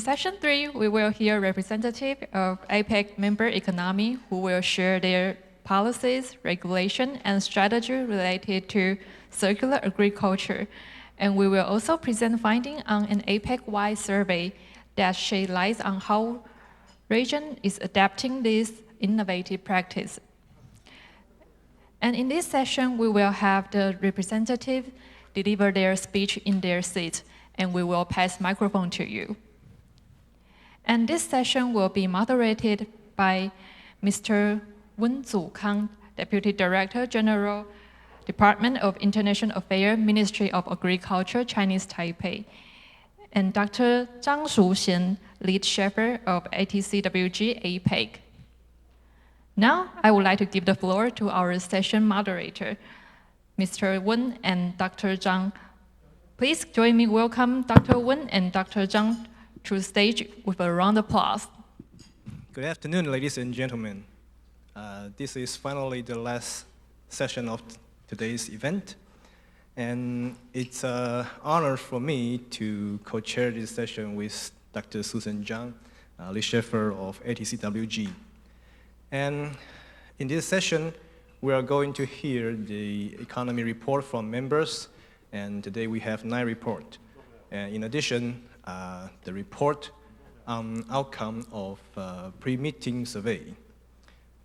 session 3, we will hear representatives of APEC member economy who will share their policies, regulation, and strategy related to circular agriculture. And we will also present findings on an APEC-wide survey that shed light on how region is adapting this innovative practice. And in this session, we will have the representative deliver their speech in their seat, and we will pass microphone to you. And this session will be moderated by Mr. Wen Zukang, Deputy Director General, Department of International Affairs, Ministry of Agriculture, Chinese Taipei, and Dr. Zhang Shuxian, Lead Shepherd of ATCWG APEC. Now, I would like to give the floor to our session moderator, Mr. Wen and Dr. Zhang. Please join me welcome Dr. Wen and Dr. Zhang to the stage with a round of applause. Good afternoon, ladies and gentlemen. This is finally the last session of today's event, and it's an honor for me to co-chair this session with Dr. Susan Zhang, Lead Shepherd of ATCWG. And in this session, we are going to hear the economy report from members, and today we have 9 reports. And in addition, the report on outcome of pre-meeting survey.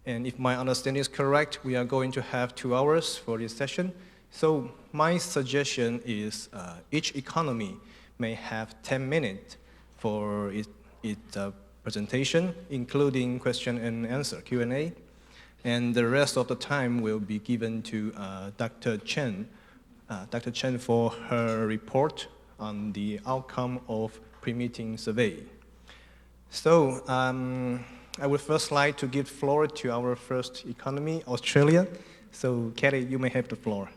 And if my understanding is correct, we are going to have 2 hours for this session. So my suggestion is each economy may have 10 minutes for its presentation, including question and answer, Q&A. And the rest of the time will be given to Dr. Chen for her report on the outcome of pre-meeting survey. So I would first like to give floor to our first economy, Australia. So Kelly, you may have the floor.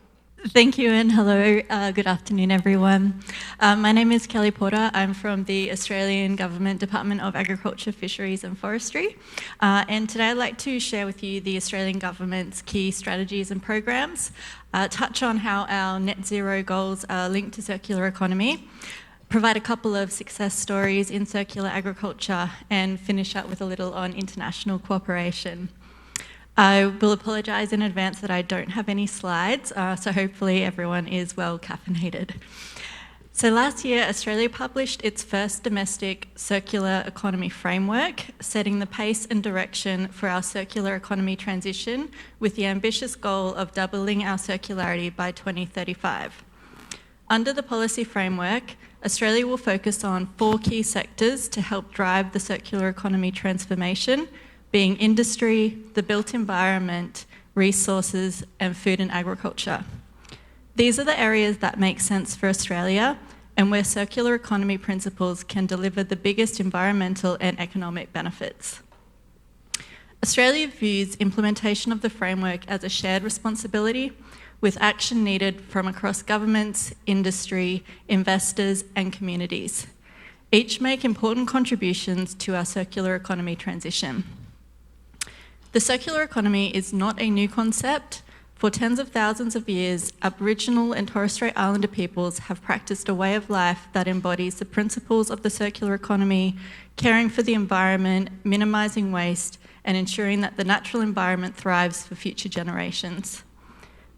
Thank you, and hello. Good afternoon, everyone. My name is Kelly Porter. I'm from the Australian Government Department of Agriculture, Fisheries and Forestry. And today I'd like to share with you the Australian Government's key strategies and programs, touch on how our net zero goals are linked to circular economy, provide a couple of success stories in circular agriculture, and finish up with a little on international cooperation. I will apologise in advance that I don't have any slides, so hopefully everyone is well caffeinated. So last year, Australia published its first domestic circular economy framework, setting the pace and direction for our circular economy transition with the ambitious goal of doubling our circularity by 2035. Under the policy framework, Australia will focus on 4 key sectors to help drive the circular economy transformation, being industry, the built environment, resources, and food and agriculture. These are the areas that make sense for Australia and where circular economy principles can deliver the biggest environmental and economic benefits. Australia views implementation of the framework as a shared responsibility, with action needed from across governments, industry, investors, and communities. Each make important contributions to our circular economy transition. The circular economy is not a new concept. For tens of thousands of years, Aboriginal and Torres Strait Islander peoples have practiced a way of life that embodies the principles of the circular economy, caring for the environment, minimising waste, and ensuring that the natural environment thrives for future generations.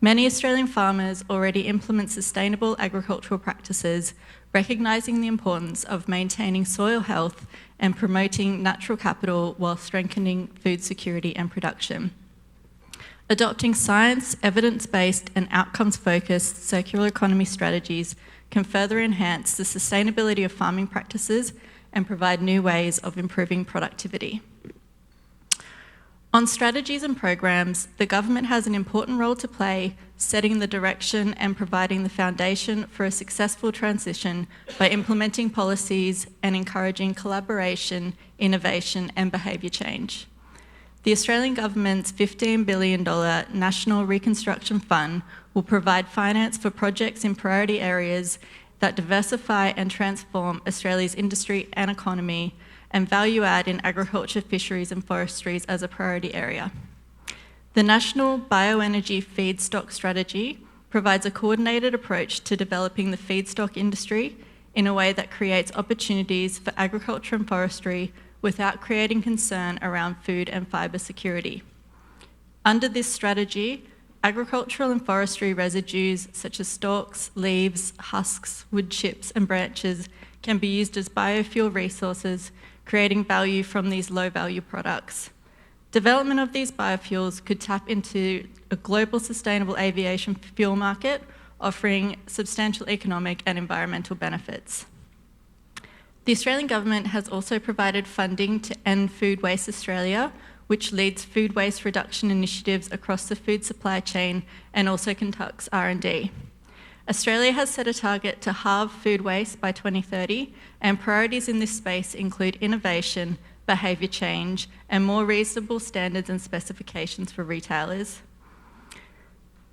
Many Australian farmers already implement sustainable agricultural practices, recognising the importance of maintaining soil health and promoting natural capital while strengthening food security and production. Adopting science, evidence-based and outcomes-focused circular economy strategies can further enhance the sustainability of farming practices and provide new ways of improving productivity. On strategies and programs, the government has an important role to play, setting the direction and providing the foundation for a successful transition by implementing policies and encouraging collaboration, innovation, and behaviour change. The Australian Government's $15 billion National Reconstruction Fund will provide finance for projects in priority areas that diversify and transform Australia's industry and economy, and value add in agriculture, fisheries and forestries as a priority area. The National Bioenergy Feedstock Strategy provides a coordinated approach to developing the feedstock industry, in a way that creates opportunities for agriculture and forestry without creating concern around food and fibre security. Under this strategy, agricultural and forestry residues such as stalks, leaves, husks, wood chips and branches can be used as biofuel resources, creating value from these low-value products. Development of these biofuels could tap into a global sustainable aviation fuel market, offering substantial economic and environmental benefits. The Australian Government has also provided funding to End Food Waste Australia, which leads food waste reduction initiatives across the food supply chain and also conducts R&D. Australia has set a target to halve food waste by 2030, and priorities in this space include innovation, behaviour change, and more reasonable standards and specifications for retailers.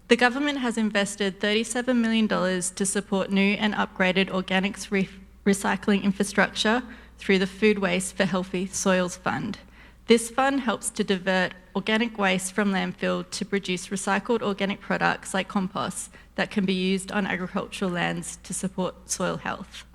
The government has invested $37 million to support new and upgraded organics recycling infrastructure through the Food Waste for Healthy Soils Fund. This fund helps to divert organic waste from landfill to produce recycled organic products like compost that can be used on agricultural lands to support soil health.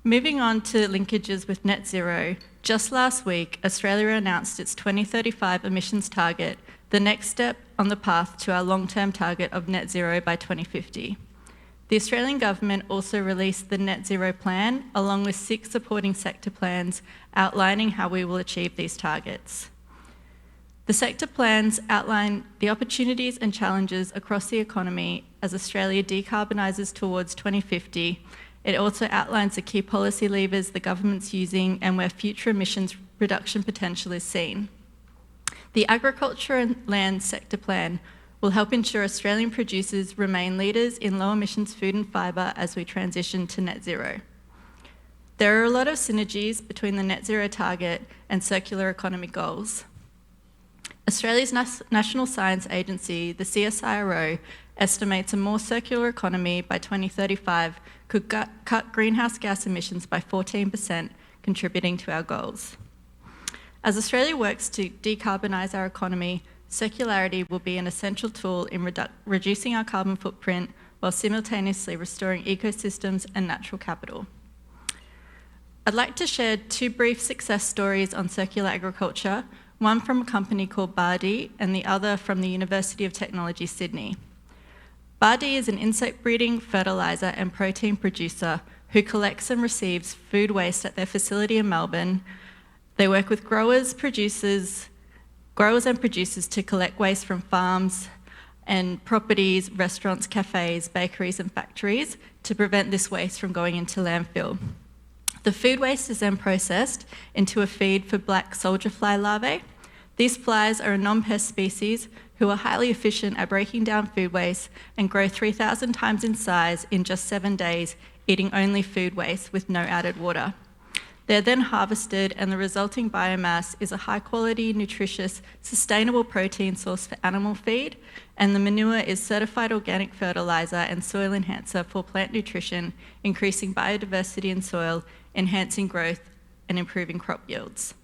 Moving on to linkages with net zero, just last week, Australia announced its 2035 emissions target, the next step on the path to our long-term target of net zero by 2050. The Australian Government also released the Net Zero Plan, along with 6 supporting sector plans outlining how we will achieve these targets. The sector plans outline the opportunities and challenges across the economy as Australia decarbonises towards 2050. It also outlines the key policy levers the government's using and where future emissions reduction potential is seen. The Agriculture and Land Sector Plan will help ensure Australian producers remain leaders in low emissions food and fibre as we transition to net zero. There are a lot of synergies between the net zero target and circular economy goals. Australia's National Science Agency, the CSIRO, estimates a more circular economy by 2035 could cut greenhouse gas emissions by 14%, contributing to our goals. As Australia works to decarbonise our economy, circularity will be an essential tool in reducing our carbon footprint while simultaneously restoring ecosystems and natural capital. I'd like to share 2 brief success stories on circular agriculture, one from a company called Bardi and the other from the University of Technology, Sydney. Bardi is an insect breeding, fertiliser and protein producer who collects and receives food waste at their facility in Melbourne. They work with growers and producers to collect waste from farms and properties, restaurants, cafes, bakeries and factories to prevent this waste from going into landfill. The food waste is then processed into a feed for black soldier fly larvae. These flies are a non-pest species who are highly efficient at breaking down food waste and grow 3,000 times in size in just 7 days, eating only food waste with no added water. They're then harvested and the resulting biomass is a high-quality, nutritious, sustainable protein source for animal feed, and the manure is certified organic fertiliser and soil enhancer for plant nutrition, increasing biodiversity in soil, enhancing growth and improving crop yields.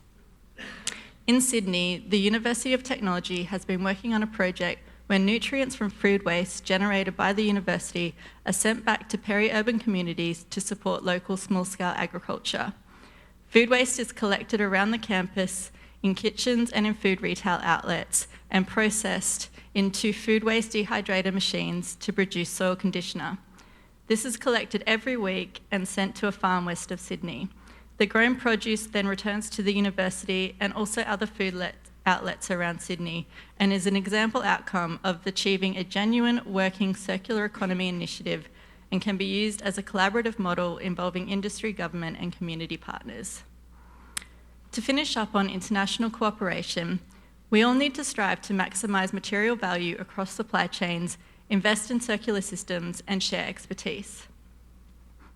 In Sydney, the University of Technology has been working on a project where nutrients from food waste generated by the university are sent back to peri-urban communities to support local small-scale agriculture. Food waste is collected around the campus, in kitchens and in food retail outlets, and processed into food waste dehydrator machines to produce soil conditioner. This is collected every week and sent to a farm west of Sydney. The grown produce then returns to the university and also other food outlets around Sydney, and is an example outcome of achieving a genuine working circular economy initiative and can be used as a collaborative model involving industry, government and community partners. To finish up on international cooperation, we all need to strive to maximise material value across supply chains, invest in circular systems and share expertise.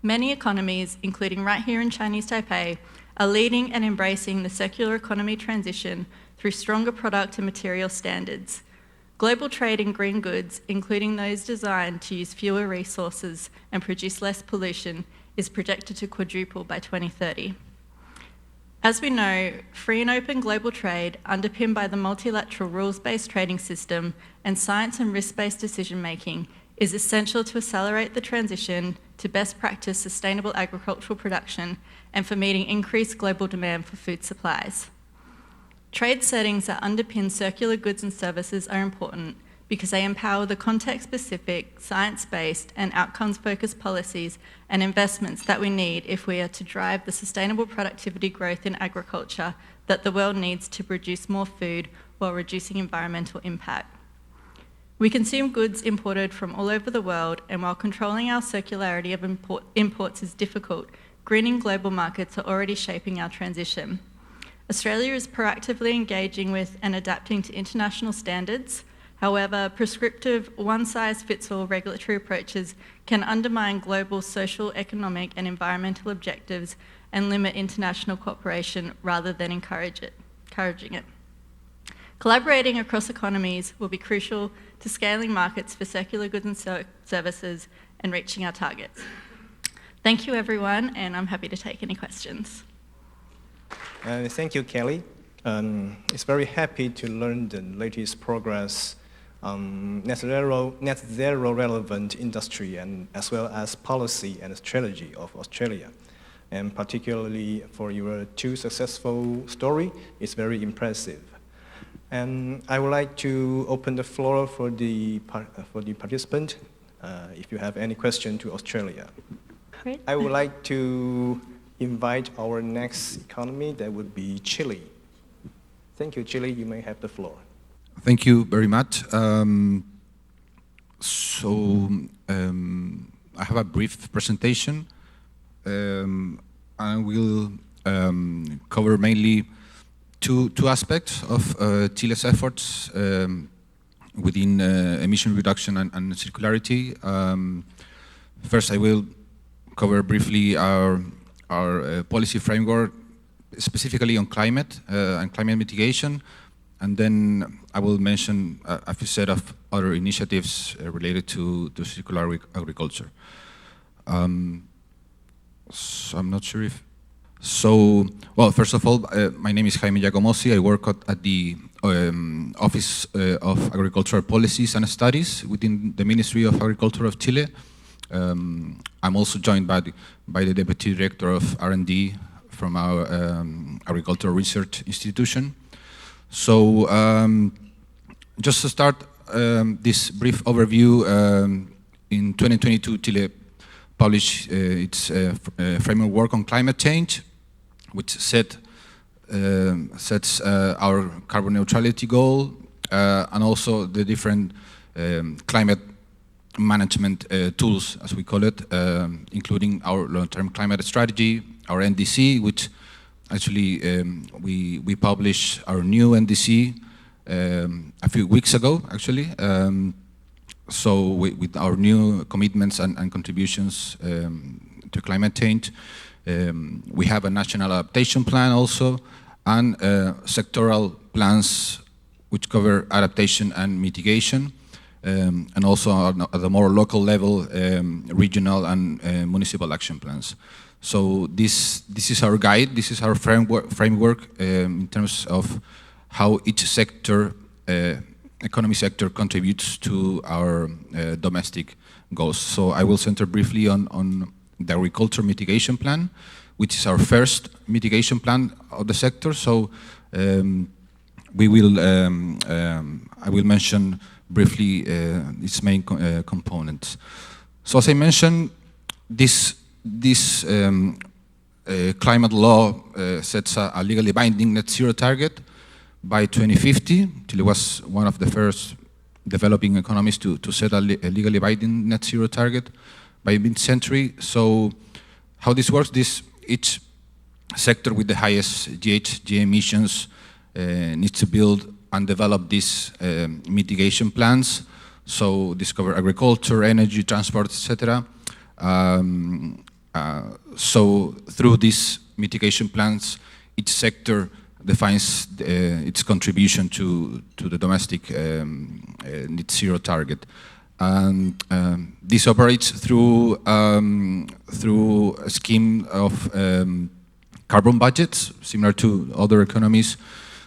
Many economies, including right here in Chinese Taipei, are leading and embracing the circular economy transition through stronger product and material standards. Global trade in green goods, including those designed to use fewer resources and produce less pollution, is projected to quadruple by 2030. As we know, free and open global trade, underpinned by the multilateral rules-based trading system and science and risk-based decision-making, is essential to accelerate the transition to best practice sustainable agricultural production and for meeting increased global demand for food supplies. Trade settings that underpin circular goods and services are important because they empower the context-specific, science-based and outcomes-focused policies and investments that we need if we are to drive the sustainable productivity growth in agriculture that the world needs to produce more food while reducing environmental impact. We consume goods imported from all over the world, and while controlling our circularity of imports is difficult, greening global markets are already shaping our transition. Australia is proactively engaging with and adapting to international standards. However, prescriptive, one-size-fits-all regulatory approaches can undermine global social, economic and environmental objectives and limit international cooperation rather than encouraging it. Collaborating across economies will be crucial to scaling markets for circular goods and services and reaching our targets. Thank you, everyone, and I'm happy to take any questions. Thank you, Kelly. It's very happy to learn the latest progress on net zero relevant industry and as well as policy and strategy of Australia. And particularly for your two successful story, it's very impressive. And I would like to open the floor for the participant if you have any question to Australia. Great. I would like to invite our next economy, that would be Chile. Thank you, Chile. You may have the floor. Thank you very much. I have a brief presentation. I will cover mainly two aspects of Chile's efforts within emission reduction and circularity. First, I will cover briefly our policy framework, specifically on climate and climate mitigation, and then I will mention a few set of other initiatives related to circular agriculture. So I'm not sure if... well, first of all, my name is Jaime Giacomosi. I work at the Office of Agricultural Policies and Studies within the Ministry of Agriculture of Chile. I'm also joined by the Deputy Director of R&D from our Agricultural Research Institution. So just to start this brief overview, in 2022, Chile published its framework on climate change, which sets our carbon neutrality goal and also the different climate management tools, as we call it, including our long-term climate strategy, our NDC, which actually we published our new NDC a few weeks ago, actually. So with our new commitments and contributions to climate change, we have a national adaptation plan also, and sectoral plans which cover adaptation and mitigation, and also at the more local level, regional and municipal action plans. So this is our guide, this is our framework in terms of how each sector, economy sector, contributes to our domestic goals. So I will center briefly on the agriculture mitigation plan, which is our first mitigation plan of the sector. So we will, I will mention briefly its main components. So as I mentioned, this climate law sets a legally binding net zero target by 2050. Chile was one of the first developing economies to set a legally binding net zero target by mid-century. So how this works, each sector with the highest GHG emissions needs to build and develop these mitigation plans. So this covers agriculture, energy, transport, etc. So through these mitigation plans, each sector defines its contribution to the domestic net zero target. And this operates through a scheme of carbon budgets, similar to other economies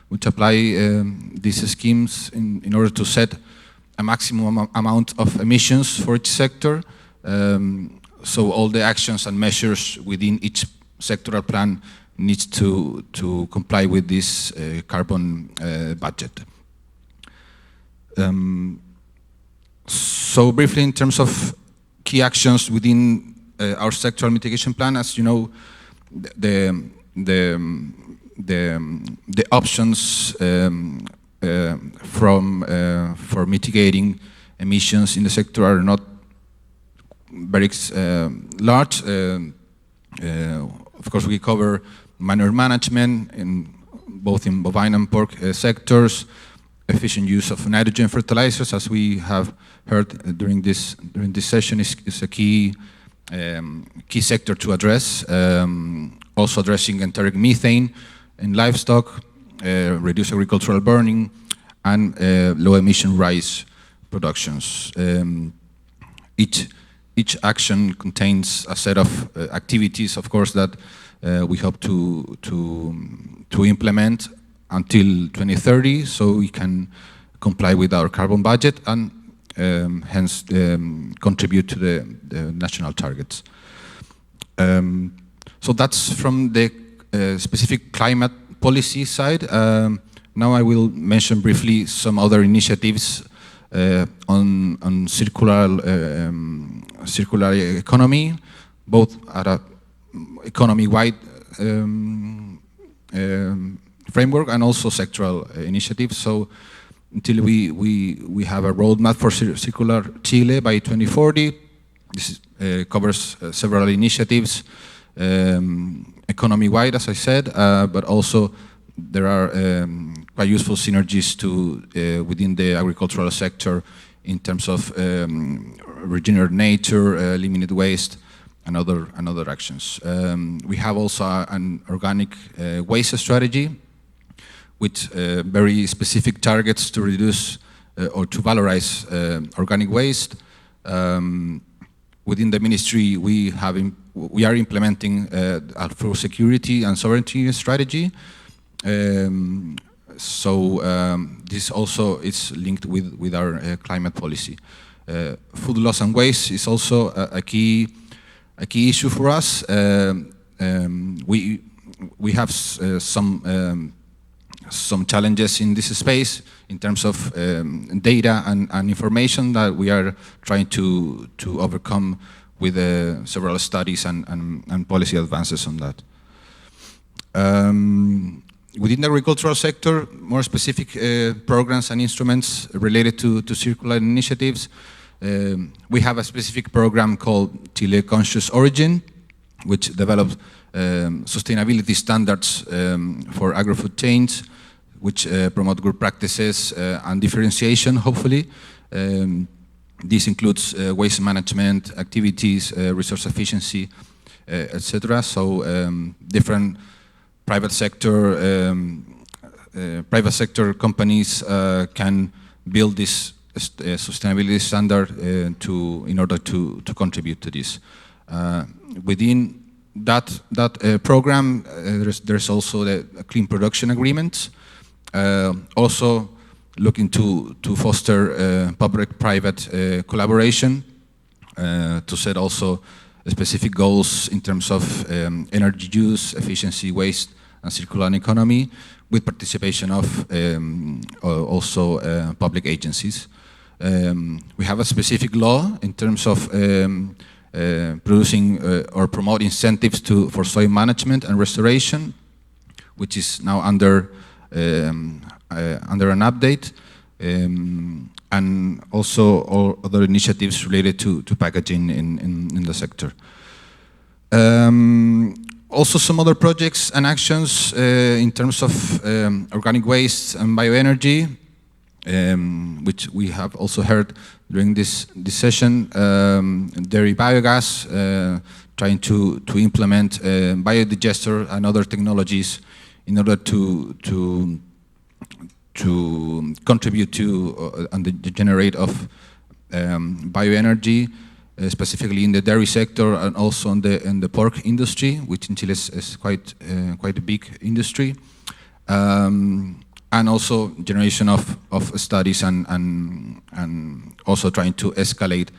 which apply these schemes in order to set a maximum amount of emissions for each sector. So all the actions and measures within each sectoral plan needs to comply with this carbon budget. So briefly, in terms of key actions within our sectoral mitigation plan, as you know, the options for mitigating emissions in the sector are not very large. Of course, we cover manure management both in bovine and pork sectors, efficient use of nitrogen fertilizers, as we have heard during this session, is a key sector to address. Also addressing enteric methane in livestock, reduce agricultural burning, and low emission rice productions. Each action contains a set of activities, of course, that we hope to implement until 2030, so we can comply with our carbon budget and hence contribute to the national targets. So that's from the specific climate policy side. Now I will mention briefly some other initiatives on circular economy, both at a economy-wide framework and also sectoral initiatives. So until we have a roadmap for circular Chile by 2040, this covers several initiatives, economy-wide, as I said, but also there are quite useful synergies within the agricultural sector in terms of regenerate nature, eliminate waste, and other actions. We have also an organic waste strategy with very specific targets to reduce or to valorize organic waste. Within the ministry, we are implementing a food security and sovereignty strategy. This also is linked with our climate policy. Food loss and waste is also a key issue for us. We have some challenges in this space in terms of data and information that we are trying to overcome with several studies and policy advances on that. Within the agricultural sector, more specific programs and instruments related to circular initiatives. We have a specific program called Chile Conscious Origin, which develops sustainability standards for agri-food chains, which promote good practices and differentiation, hopefully. This includes waste management activities, resource efficiency, etc. So different private sector companies can build this sustainability standard in order to contribute to this. Within that program, there's also the clean production agreements. Also looking to foster public-private collaboration, to set also specific goals in terms of energy use, efficiency, waste, and circular economy, with participation of also public agencies. We have a specific law in terms of producing or promote incentives for soil management and restoration, which is now under an update, and also all other initiatives related to packaging in the sector. Also some other projects and actions in terms of organic waste and bioenergy, which we have also heard during this session. Dairy biogas, trying to implement biodigester and other technologies in order to contribute to and the generate of bioenergy, specifically in the dairy sector and also in the pork industry, which in Chile is quite a big industry. And and also generation of studies and also trying to escalate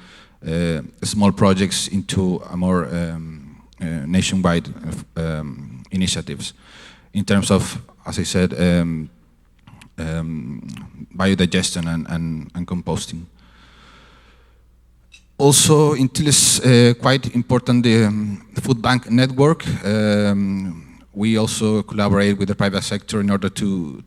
small projects into a more nationwide initiatives in terms of, as I said, biodigestion and composting. Also, in Chile is quite important the food bank network. We also collaborate with the private sector in order to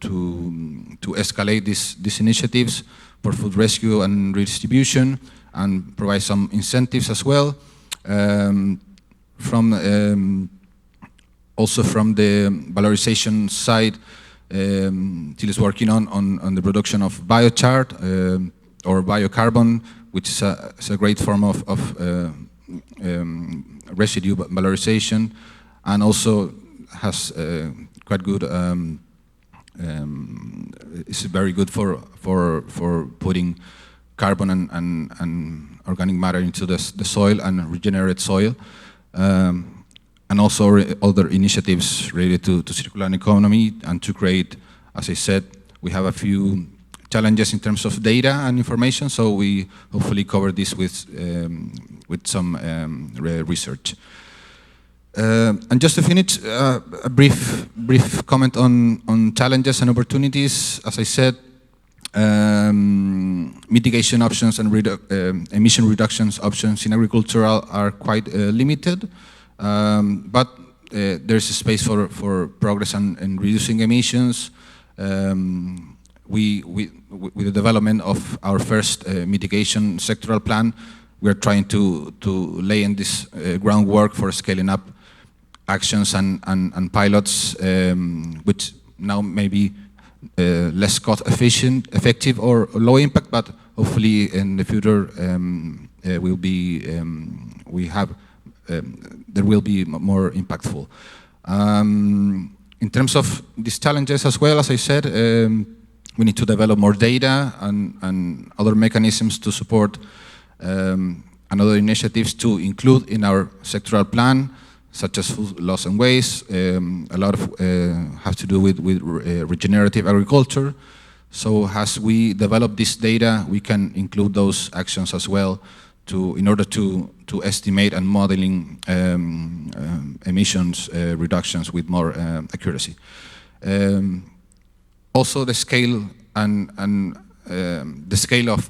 escalate these initiatives for food rescue and redistribution, and provide some incentives as well. Also from the valorization side, Chile is working on the production of biochar or biocarbon, which is a great form of residue valorization, and also has quite good. It's very good for putting carbon and organic matter into the soil and regenerate soil, and also other initiatives related to circular economy and to create, as I said, we have a few challenges in terms of data and information, so we hopefully cover this with some research. And just to finish, a brief comment on challenges and opportunities. As I said, mitigation options and emission reductions options in agricultural are quite limited, but there's a space for progress in reducing emissions. With the development of our first mitigation sectoral plan, we are trying to lay in this groundwork for scaling up actions and pilots, which now may be less cost effective or low impact, but hopefully in the future there will be more impactful. In terms of these challenges as well, as I said, we need to develop more data and other mechanisms to support and other initiatives to include in our sectoral plan, such as food loss and waste. A lot of have to do with regenerative agriculture. So as we develop this data, we can include those actions as well in order to estimate and modeling emissions reductions with more accuracy. Also, the scale and the scale of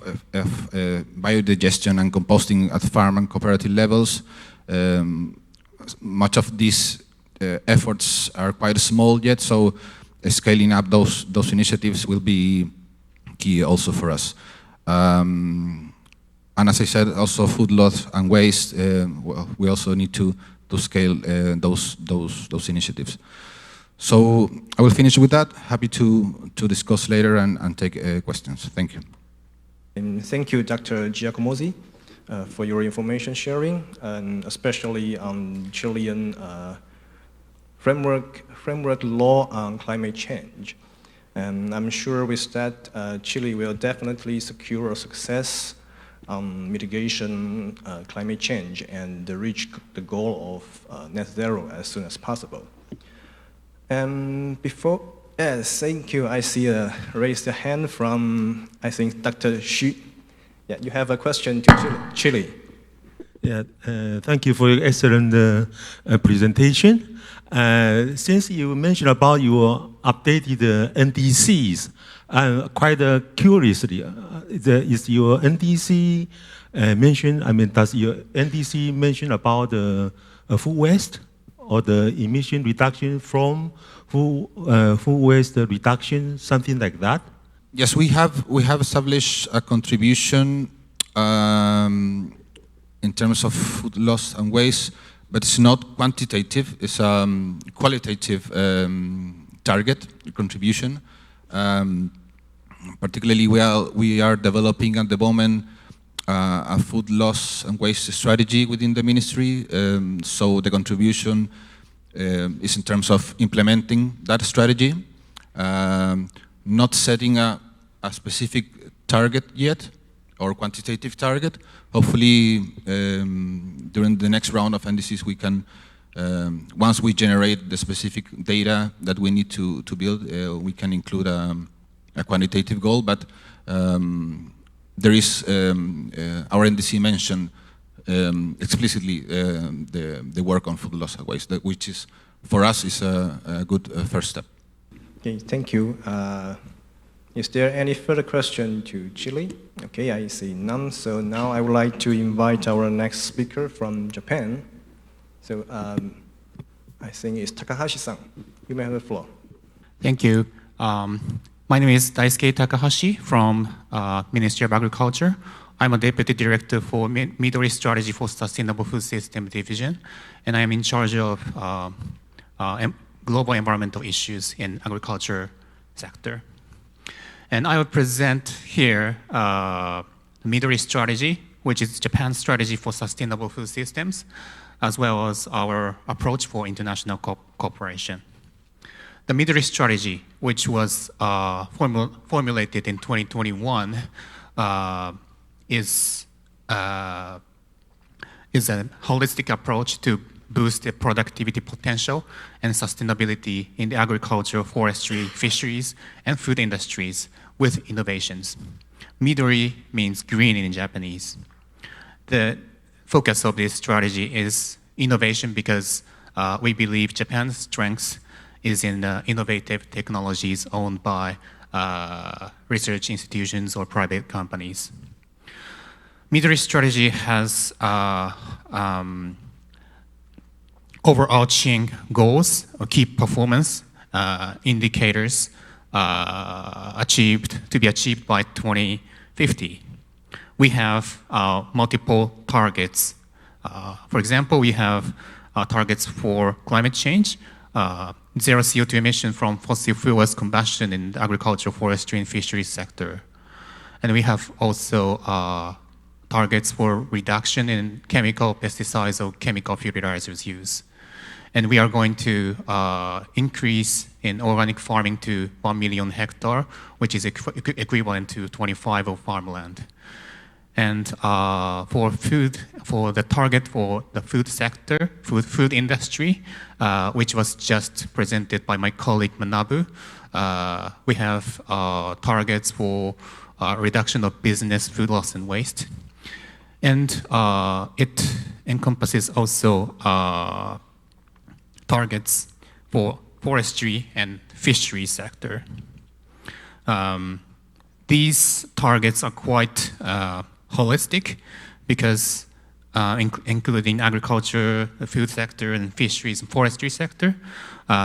biodigestion and composting at farm and cooperative levels. Much of these efforts are quite small yet, so scaling up those initiatives will be key also for us. And as I said, also food loss and waste, we also need to scale those initiatives. So I will finish with that. Happy to discuss later and take questions. Thank you. And thank you, Dr. Giacomosi, for your information sharing, and especially on Chilean framework law on climate change. And I'm sure with that, Chile will definitely secure a success on mitigation climate change and reach the goal of net zero as soon as possible. And before, yes, thank you. I see a raised hand from, I think, Dr. Xu. Yeah, you have a question to Chile. Yeah, thank you for your excellent presentation. Since you mentioned about your updated NDCs, I'm quite curiously, is your NDC mentioned? I mean, does your NDC mention about the food waste or the emission reduction from food waste reduction, something like that? Yes, we have established a contribution in terms of food loss and waste, but it's not quantitative. It's a qualitative target contribution. Particularly, we are developing at the moment a food loss and waste strategy within the ministry. So the contribution is in terms of implementing that strategy, not setting a specific target yet or quantitative target. Hopefully, during the next round of NDCs, we can Once we generate the specific data that we need to build, we can include a quantitative goal, but there is, our NDC mentioned explicitly the work on food loss and waste, which is, for us, is a good first step. Okay, thank you. Is there any further question to Chile? Okay, I see none. So now I would like to invite our next speaker from Japan. So I think it's Takahashi-san. You may have the floor. Thank you. My name is Daisuke Takahashi from Ministry of Agriculture. I'm a Deputy Director for Midori Strategy for Sustainable Food System Division, and I am in charge of global environmental issues in agriculture sector. And I will present here Midori Strategy, which is Japan's strategy for sustainable food systems, as well as our approach for international cooperation. The Midori Strategy, which was formulated in 2021, is a holistic approach to boost the productivity potential and sustainability in the agriculture, forestry, fisheries, and food industries with innovations. Midori means green in Japanese. The focus of this strategy is innovation because we believe Japan's strength is in innovative technologies owned by research institutions or private companies. Midori Strategy has overarching goals or key performance indicators to be achieved by 2050. We have multiple targets. For example, we have targets for climate change, zero CO2 emission from fossil fuels combustion in the agriculture, forestry, and fisheries sector. And we have also targets for reduction in chemical pesticides or chemical fertilizers use. And we are going to increase in organic farming to 1 million hectare, which is equivalent to 25 of farmland. And for the target for the food sector, food industry, which was just presented by my colleague Manabu, we have targets for reduction of business food loss and waste. And it encompasses also targets for forestry and fishery sector. These targets are quite holistic because including agriculture, the food sector, and fisheries and forestry sector,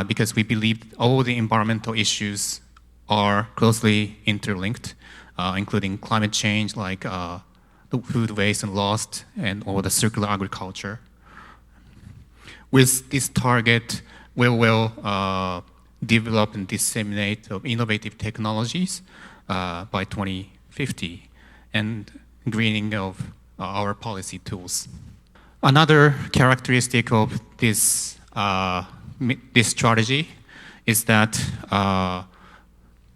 because we believe all the environmental issues are closely interlinked, including climate change, like the food waste and loss, or the circular agriculture. With this target, we will develop and disseminate innovative technologies by 2050 and greening of our policy tools. Another characteristic of this strategy is that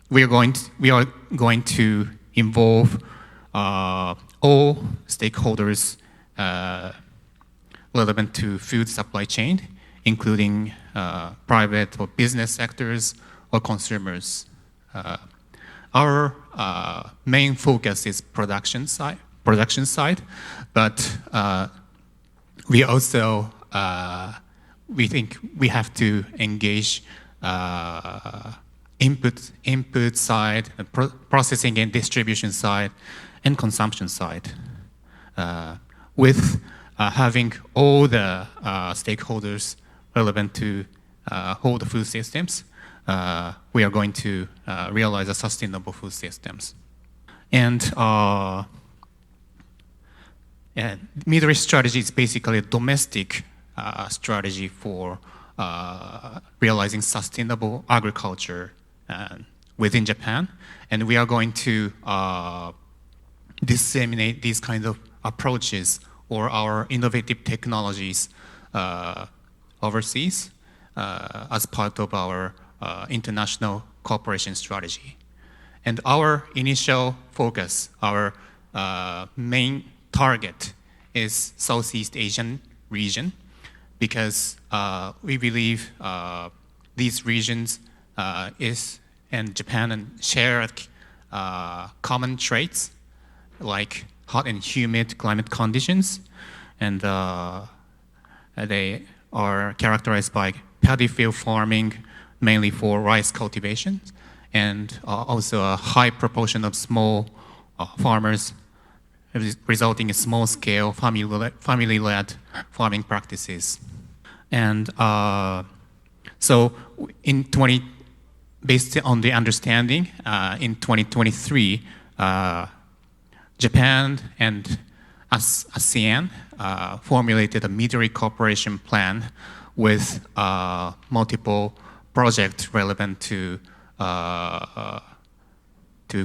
we are going to involve all stakeholders relevant to food supply chain, including private or business sectors or consumers. Our main focus is production side, but we also we think we have to engage input side, processing and distribution side, and consumption side. With having all the stakeholders relevant to whole the food systems, we are going to realize a sustainable food systems. And Midori Strategy is basically a domestic strategy for realizing sustainable agriculture within Japan. And we are going to disseminate these kinds of approaches or our innovative technologies overseas as part of our international cooperation strategy. And our initial focus, our main target is Southeast Asian region, because we believe these regions and Japan share common traits like hot and humid climate conditions, and they are characterized by paddy field farming, mainly for rice cultivation, and also a high proportion of small farmers, resulting in small-scale family-led farming practices. And so based on the understanding, in 2023, Japan and ASEAN formulated a military cooperation plan with multiple projects relevant to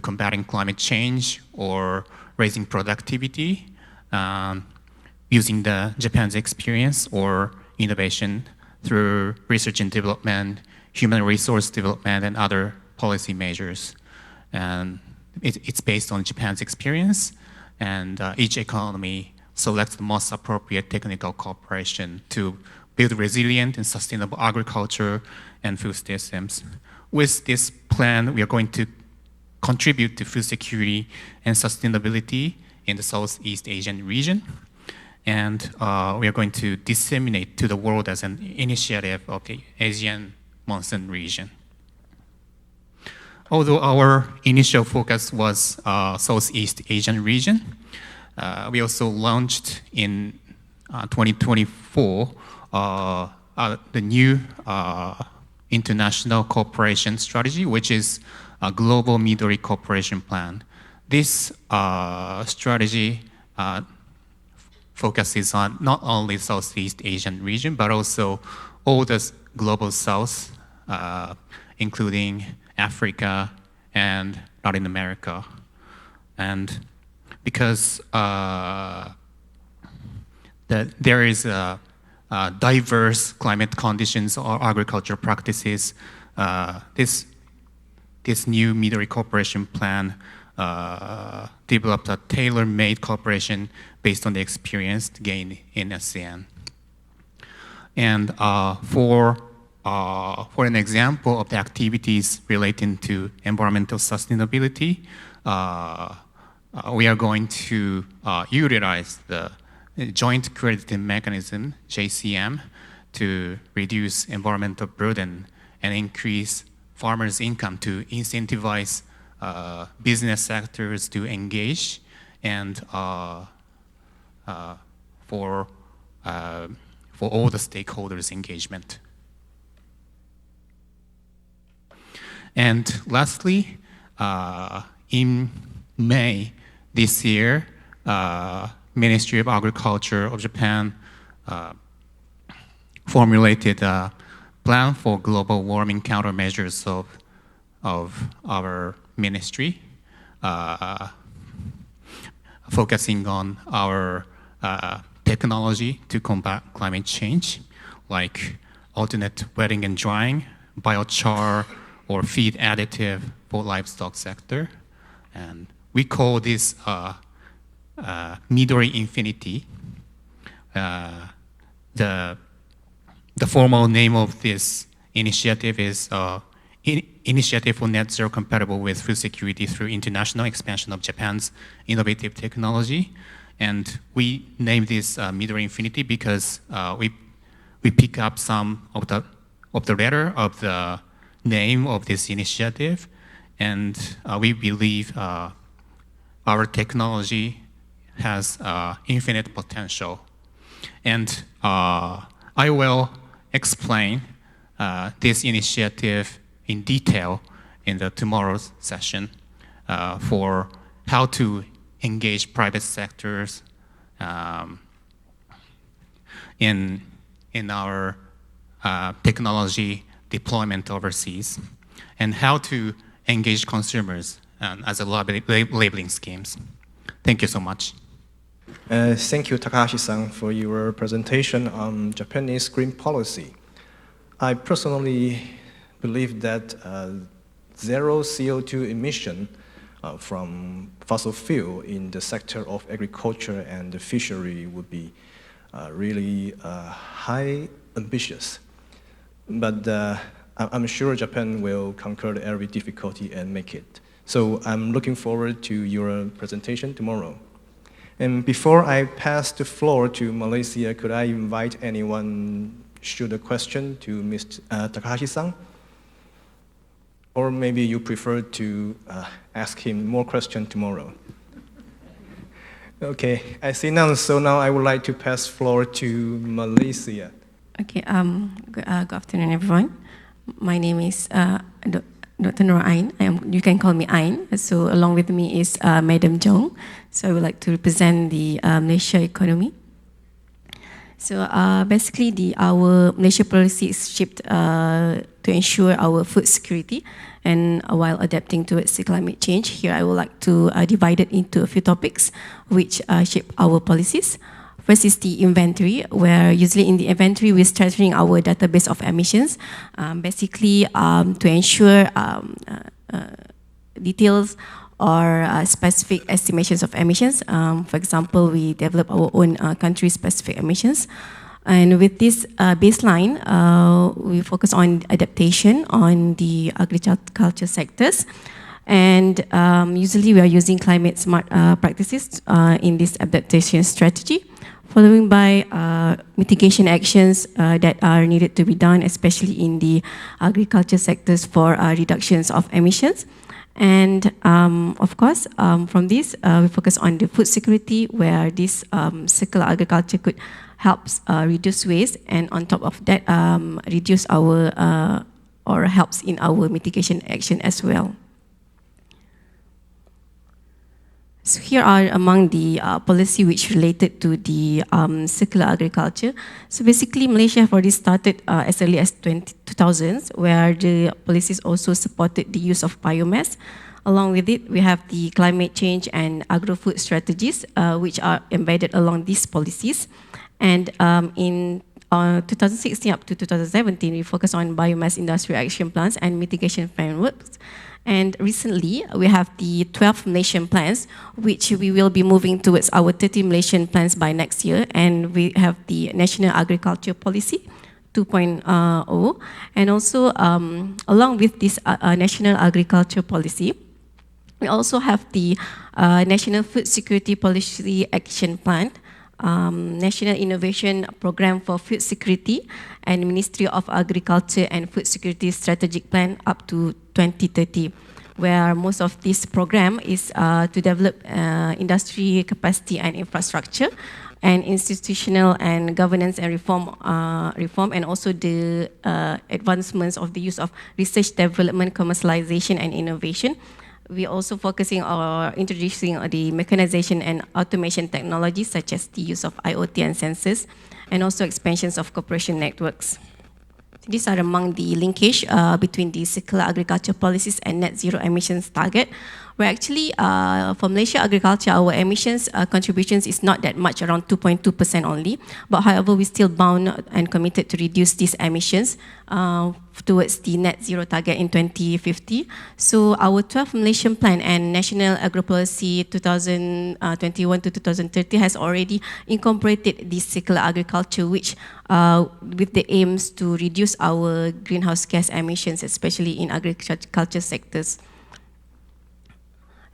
combating climate change or raising productivity, using Japan's experience or innovation through research and development, human resource development, and other policy measures. And it's based on Japan's experience, and each economy selects the most appropriate technical cooperation to build resilient and sustainable agriculture and food systems. With this plan, we are going to contribute to food security and sustainability in the Southeast Asian region. And we are going to disseminate to the world as an initiative of the Asian monsoon region. Although our initial focus was Southeast Asian region, we also launched in 2024 the new international cooperation strategy, which is a global Midori cooperation plan. This strategy focuses on not only Southeast Asian region, but also all the global South, including Africa and Latin America. And because there is diverse climate conditions or agricultural practices, this new Midori cooperation plan developed a tailor-made cooperation based on the experience gained in ASEAN. And for an example of the activities relating to environmental sustainability, we are going to utilize the Joint Crediting Mechanism, JCM, to reduce environmental burden and increase farmers' income to incentivize business sectors to engage, and for all the stakeholders' engagement. And lastly, in May this year, Ministry of Agriculture of Japan formulated a plan for global warming countermeasures of our ministry, focusing on our technology to combat climate change, like alternate wetting and drying, biochar, or feed additive for livestock sector. And we call this Midori Infinity. The formal name of this initiative is Initiative for Net Zero Compatible with Food Security through International Expansion of Japan's Innovative Technology. And we named this Midori Infinity because we pick up some of the letter of the name of this initiative, and we believe our technology has infinite potential. And I will explain this initiative in detail in tomorrow's session for how to engage private sectors in our technology deployment overseas, and how to engage consumers as a labeling schemes. Thank you so much. Thank you, Takahashi-san, for your presentation on Japanese green policy. I personally believe that zero CO2 emission from fossil fuel in the sector of agriculture and the fishery would be really high ambitious. But I'm sure Japan will conquer every difficulty and make it. So I'm looking forward to your presentation tomorrow. And before I pass the floor to Malaysia, could I invite anyone shoot a question to Mr. Takahashi-san? Or maybe you prefer to ask him more questions tomorrow. Okay, I see none, so now I would like to pass floor to Malaysia. Okay, good afternoon, everyone. My name is Dr. Nora Ain. You can call me Ain. So along with me is Madam Jong. So I would like to represent the Malaysia economy. So basically, our Malaysia policy is shaped to ensure our food security, and while adapting towards the climate change. Here, I would like to divide it into a few topics which shape our policies. First is the inventory, where usually in the inventory we're strengthening our database of emissions, basically to ensure details or specific estimations of emissions. For example, we develop our own country-specific emissions. And with this baseline, we focus on adaptation on the agriculture sectors. And usually we are using climate smart practices in this adaptation strategy, following by mitigation actions that are needed to be done, especially in the agriculture sectors for reductions of emissions. And of course, from this, we focus on the food security, where this circular agriculture could help reduce waste, and on top of that, reduce our or helps in our mitigation action as well. So here are among the policy which related to the circular agriculture. So basically, Malaysia have already started as early as 2000s, where the policies also supported the use of biomass. Along with it, we have the climate change and agro-food strategies, which are embedded along these policies. And in 2016 up to 2017, we focus on biomass industrial action plans and mitigation frameworks. And recently, we have the 12 Malaysian plans, which we will be moving towards our 30 Malaysian plans by next year. And we have the National Agriculture Policy 2.0. And also, along with this National Agriculture Policy, we also have the National Food Security Policy Action Plan, National Innovation Program for Food Security, and Ministry of Agriculture and Food Security Strategic Plan up to 2030, where most of this program is to develop industry capacity and infrastructure, and institutional and governance and reform, and also the advancements of the use of research, development, commercialization, and innovation. We're also focusing on introducing the mechanization and automation technologies, such as the use of IoT and sensors, and also expansions of cooperation networks. These are among the linkage between the circular agriculture policies and net zero emissions target. Where actually, for Malaysia agriculture, our emissions contributions is not that much, around 2.2% only. But however, we're still bound and committed to reduce these emissions towards the net zero target in 2050. So our 12th Malaysian Plan and National Agro Policy 2021 to 2030 has already incorporated this circular agriculture, which with the aims to reduce our greenhouse gas emissions, especially in agriculture sectors.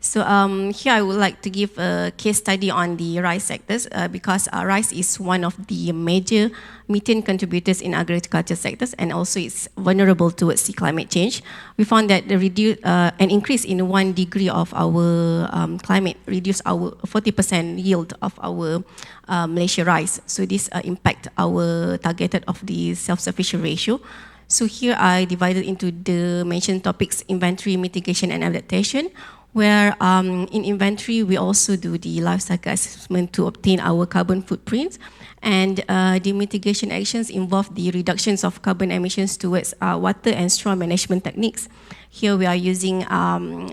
So here I would like to give a case study on the rice sectors because rice is one of the major methane contributors in agriculture sectors, and also it's vulnerable towards the climate change. We found that an increase in 1 degree of our climate reduced our 40% yield of our Malaysia rice. So this impact our targeted of the self-sufficient ratio. So here I divided into the mentioned topics: inventory, mitigation, and adaptation, where in inventory, we also do the life cycle assessment to obtain our carbon footprints. And the mitigation actions involve the reductions of carbon emissions towards water and straw management techniques. Here we are using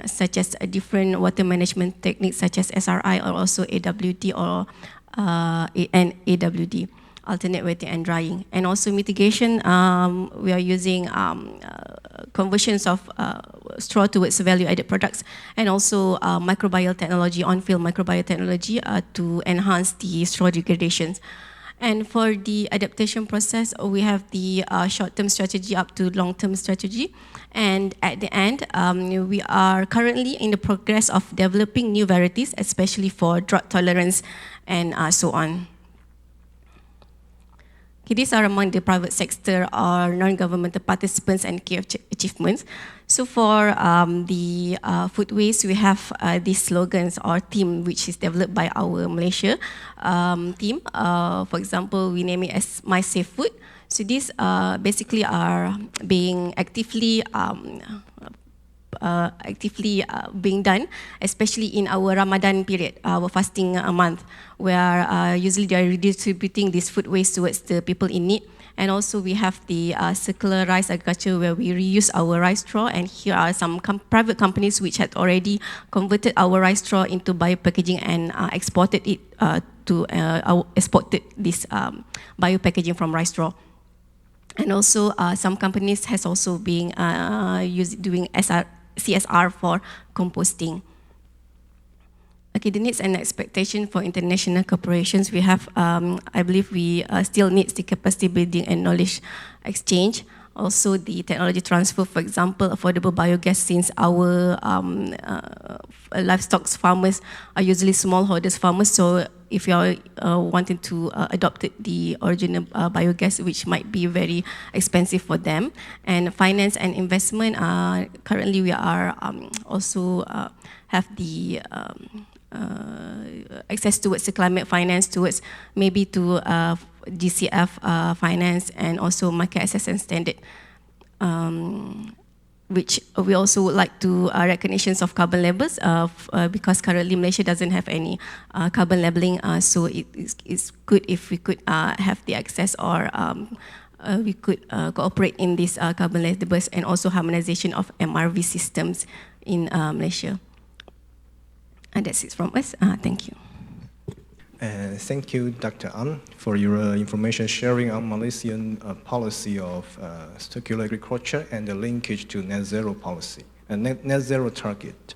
such as different water management techniques such as SRI or also AWD or and AWD, alternate wetting and drying. And also mitigation, we are using conversions of straw towards value-added products, and also microbial technology, on-field microbial technology to enhance the straw degradations. And for the adaptation process, we have the short-term strategy up to long-term strategy. And at the end, we are currently in the progress of developing new varieties, especially for drought tolerance and so on. Okay, these are among the private sector or non-governmental participants and key achievements. So for the foodways, we have these slogans or theme which is developed by our Malaysia team. For example, we name it as My Safe Food. So these basically are being actively being done, especially in our Ramadan period, our fasting month, where usually they are redistributing these food waste towards the people in need. And also we have the circular rice agriculture where we reuse our rice straw, and here are some private companies which had already converted our rice straw into biopackaging and exported it exported this biopackaging from rice straw. And also some companies has also been doing CSR for composting. Okay, the needs and expectation for international corporations, we have, I believe we still need the capacity building and knowledge exchange. Also the technology transfer, for example, affordable biogas, since our livestock farmers are usually smallholders farmers. So if you are wanting to adopt the original biogas, which might be very expensive for them. And finance and investment, currently we are also have the access towards the climate finance, towards maybe to GCF finance, and also market access and standard, which we also would like to recognitions of carbon labels, because currently Malaysia doesn't have any carbon labeling, so it's good if we could have the access, or we could cooperate in these carbon labels, and also harmonization of MRV systems in Malaysia. And that's it from us. Thank you. Thank you, Dr. An, for your information sharing on Malaysian policy of circular agriculture and the linkage to net zero policy, net zero target.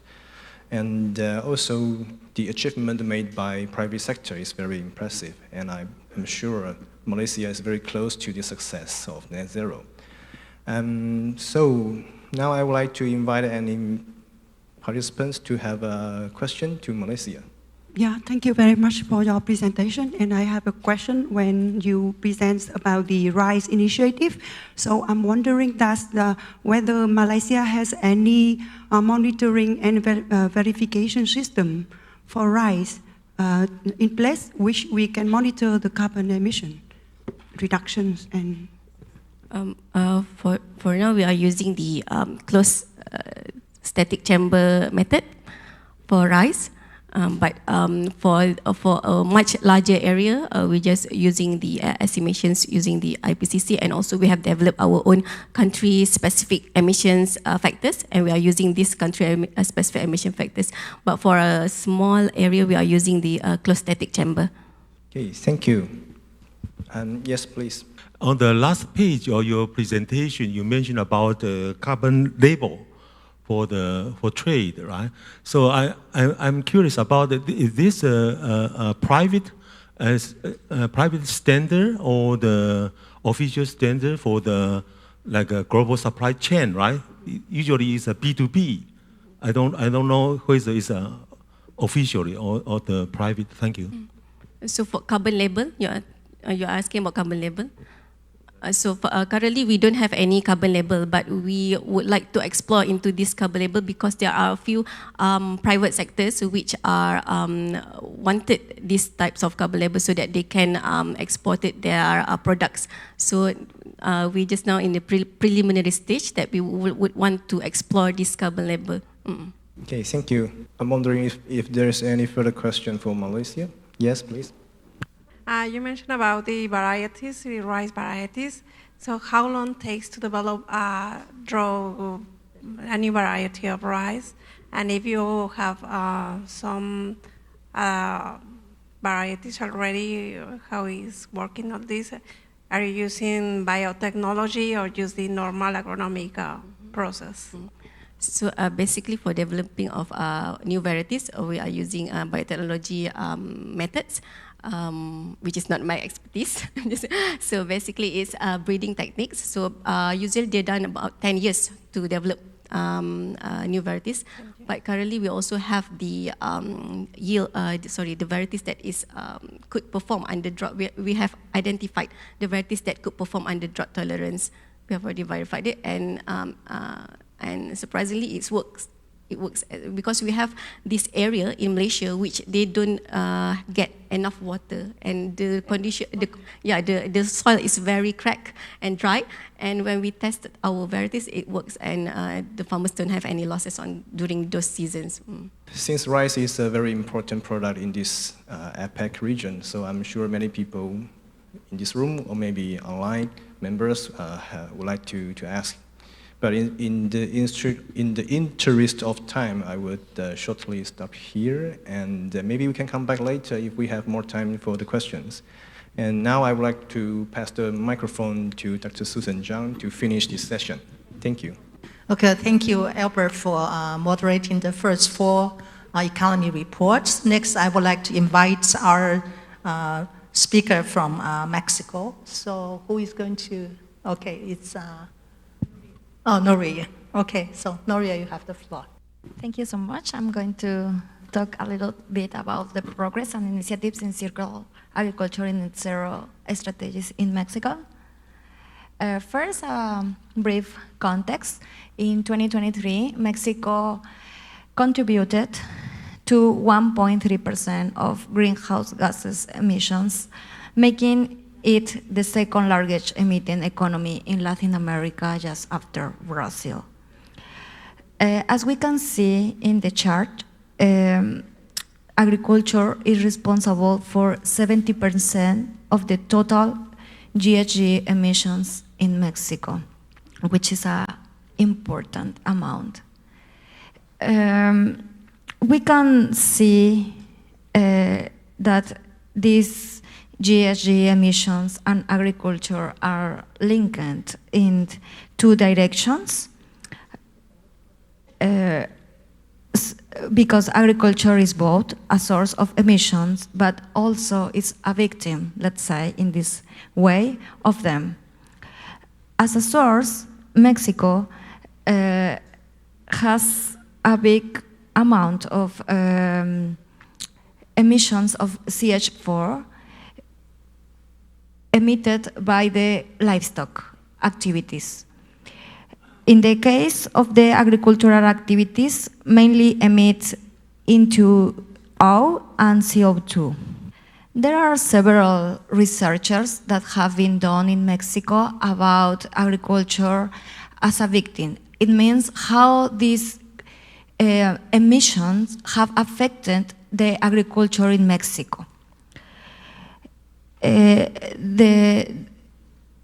And also the achievement made by private sector is very impressive, and I'm sure Malaysia is very close to the success of net zero. So now I would like to invite any participants to have a question to Malaysia. Yeah, thank you very much for your presentation. And I have a question when you present about the RISE initiative. So I'm wondering whether Malaysia has any monitoring and verification system for RISE in place, which we can monitor the carbon emission reductions and. For now, we are using the closed static chamber method for RISE. But for a much larger area, we're just using the estimations using the IPCC, and also we have developed our own country-specific emissions factors, and we are using these country-specific emission factors. But for a small area, we are using the closed static chamber. Okay, thank you. Yes, please. On the last page of your presentation, you mentioned about the carbon label for trade, right? So I'm curious about it. Is this a private standard or the official standard for the a global supply chain, right? Usually it's a B2B. I don't know whether it's officially or the private. Thank you. So for carbon label, you're asking about carbon label. So currently we don't have any carbon label, but we would like to explore into this carbon label because there are a few private sectors which are wanted these types of carbon label so that they can export their products. So we just now in the preliminary stage that we would want to explore this carbon label. Okay, thank you. I'm wondering if there's any further question for Malaysia. Yes, please. You mentioned about the varieties, the rice varieties. So how long takes to develop a new variety of rice? And if you have some varieties already, how is working on this? Are you using biotechnology or just the normal agronomic process? So basically for developing of new varieties, we are using biotechnology methods. which is not my expertise. So basically it's breeding techniques. So usually they're done about 10 years to develop new varieties. But currently we also have the the varieties that is could perform under drought. We have identified the varieties that could perform under drought tolerance. We have already verified it, and surprisingly it works. It works because we have this area in Malaysia which they don't get enough water, and the condition, the soil is very cracked and dry. And when we tested our varieties, it works, and the farmers don't have any losses during those seasons. Since rice is a very important product in this APEC region, so I'm sure many people in this room or maybe online members would like to ask. But in the interest of time, I would shortly stop here, and maybe we can come back later if we have more time for the questions. And now I would like to pass the microphone to Dr. Susan Zhang to finish this session. Thank you. Okay, thank you, Albert, for moderating the first 4 economy reports. Next, I would like to invite our speaker from Mexico. So who is going to, okay, it's, Noria. Okay, so Noria, you have the floor. Thank you so much. I'm going to talk a little bit about the progress and initiatives in circular agriculture in net zero strategies in Mexico. First, brief context. In 2023, Mexico contributed to 1.3% of greenhouse gases emissions, making it the second largest emitting economy in Latin America, just after Brazil. As we can see in the chart, agriculture is responsible for 70% of the total GHG emissions in Mexico, which is an important amount. We can see that these GHG emissions and agriculture are linked in 2 directions. Because agriculture is both a source of emissions, but also is a victim, let's say, in this way, of them. As a source, Mexico has a big amount of emissions of CH4 emitted by the livestock activities. In the case of the agricultural activities, mainly emit into O and CO2. There are several researchers that have been done in Mexico about agriculture as a victim. It means how these emissions have affected the agriculture in Mexico.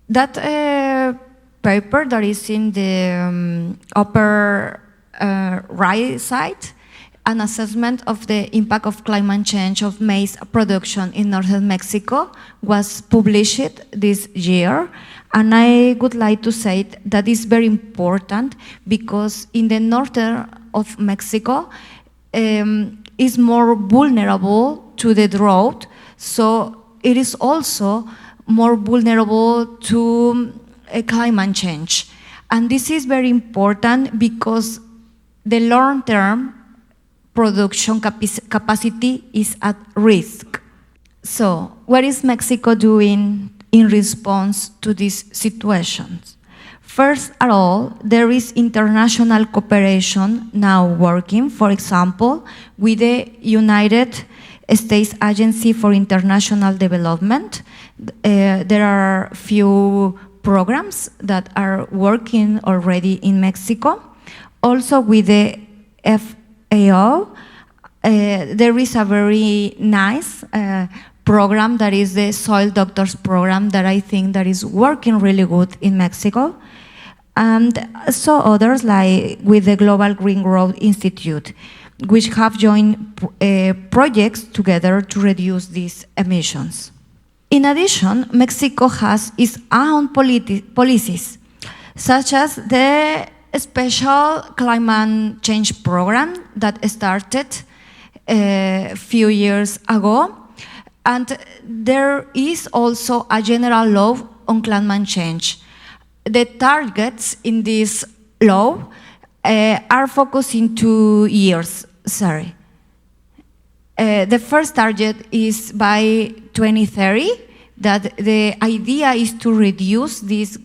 That paper that is in the upper right side, an assessment of the impact of climate change of maize production in northern Mexico, was published this year. And I would like to say that is very important because in the northern of Mexico is more vulnerable to the drought, so it is also more vulnerable to climate change. And this is very important because the long-term production capacity is at risk. So what is Mexico doing in response to these situations? First of all, there is international cooperation now working, for example, with the United States Agency for International Development. There are few programs that are working already in Mexico. Also with the FAO, there is a very nice program that is the Soil Doctors program that I think that is working really good in Mexico. And so others like with the Global Green Growth Institute, which have joined projects together to reduce these emissions. In addition, Mexico has its own policies, such as the special climate change program that started a few years ago, And there is also a general law on climate change. The targets in this law are focused in 2 years. Sorry. The first target is by 2030, that the idea is to reduce these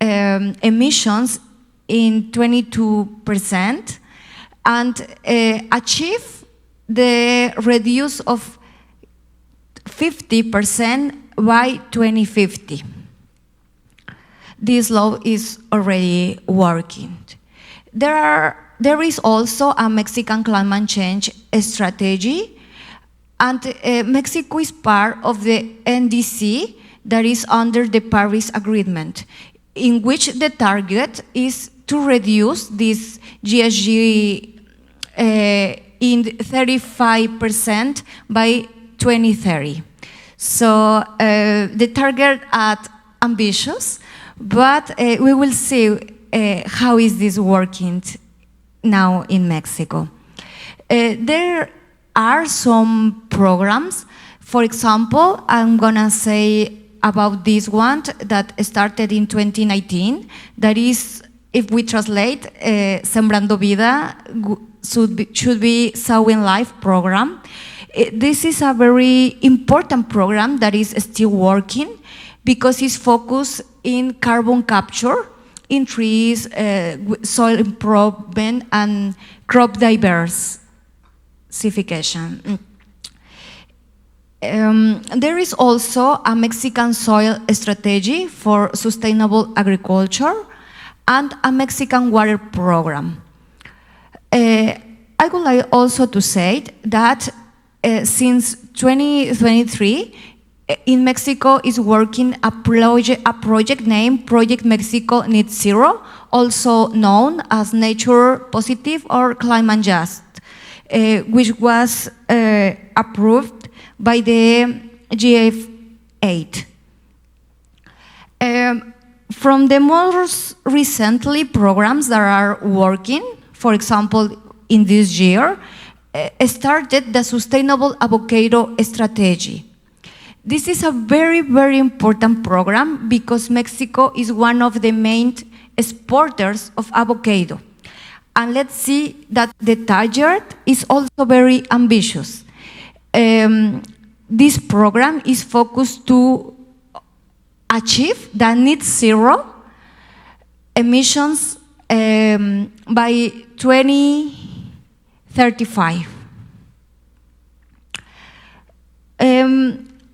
emissions in 22% and achieve the reduce of 50% by 2050. This law is already working. There is also a Mexican climate change strategy, and Mexico is part of the NDC that is under the Paris Agreement, in which the target is to reduce this GHG in 35% by 2030. So the target are ambitious, but we will see how is this working now in Mexico. There are some programs. For example, I'm gonna say about this one that started in 2019. That is, if we translate, Sembrando Vida should be Sowing Life program. This is a very important program that is still working because it's focused in carbon capture in trees, soil improvement, and crop diversification. There is also a Mexican soil strategy for sustainable agriculture and a Mexican water program. I would like also to say that since 2023, in Mexico is working a project named Project Mexico Net Zero, also known as Nature Positive or Climate Just, which was approved by the GF8. From the most recently programs that are working, for example, in this year, started the Sustainable Avocado Strategy. This is a very, very important program because Mexico is one of the main exporters of avocado. And let's see that the target is also very ambitious. This program is focused to achieve the net zero emissions by 2035.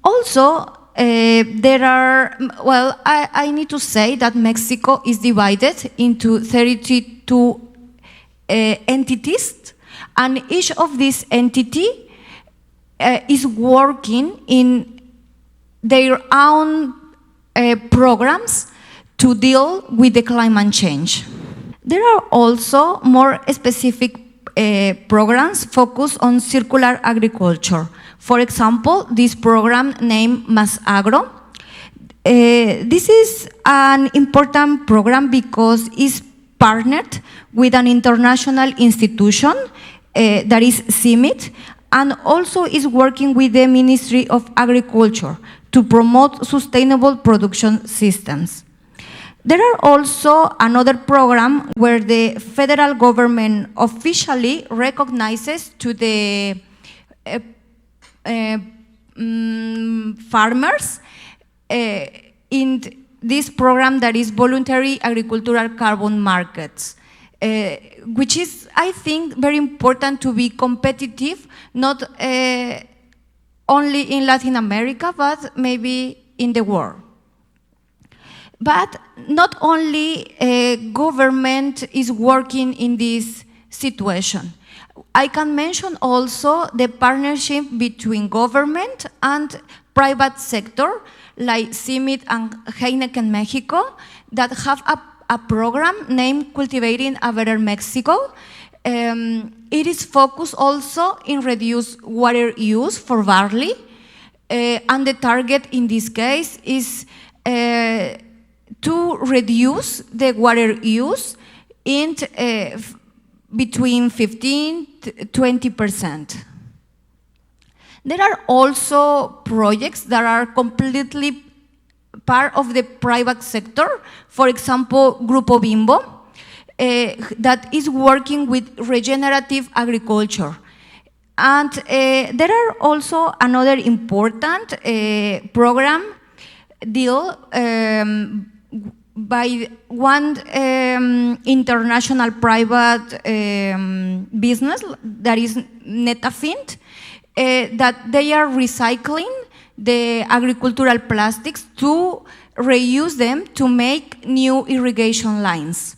Also, there are, well, I need to say that Mexico is divided into 32 entities, and each of these entities is working in their own programs to deal with the climate change. There are also more specific programs focused on circular agriculture. For example, this program named Más Agro. This is an important program because it's partnered with an international institution that is CIMIT, and also is working with the Ministry of Agriculture to promote sustainable production systems. There are also another program where the federal government officially recognizes to the farmers in this program that is voluntary agricultural carbon markets, which is, I think, very important to be competitive, not only in Latin America, but maybe in the world. But not only government is working in this situation. I can mention also the partnership between government and private sector, like CIMIT and Heineken Mexico, that have a program named Cultivating a Better Mexico. It is focused also in reduce water use for barley, and the target in this case is to reduce the water use in between 15 to 20%. There are also projects that are completely part of the private sector. For example, Grupo Bimbo, that is working with regenerative agriculture. And there are also another important program deal by one international private business that is Netafint, that they are recycling the agricultural plastics to reuse them to make new irrigation lines.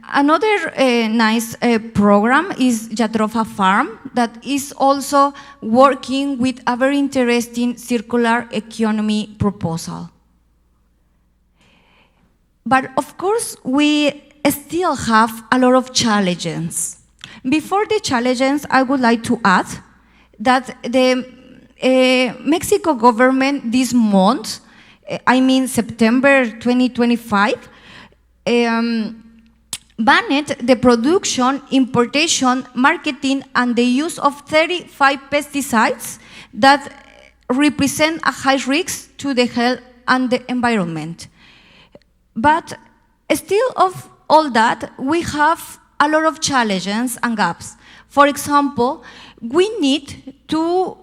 Another nice program is Jatrofa Farm that is also working with a very interesting circular economy proposal. But of course, we still have a lot of challenges. Before the challenges, I would like to add that the Mexico government this month, I mean September 2025, banned the production, importation, marketing, and the use of 35 pesticides that represent a high risk to the health and the environment. But still of all that, we have a lot of challenges and gaps. For example, we need to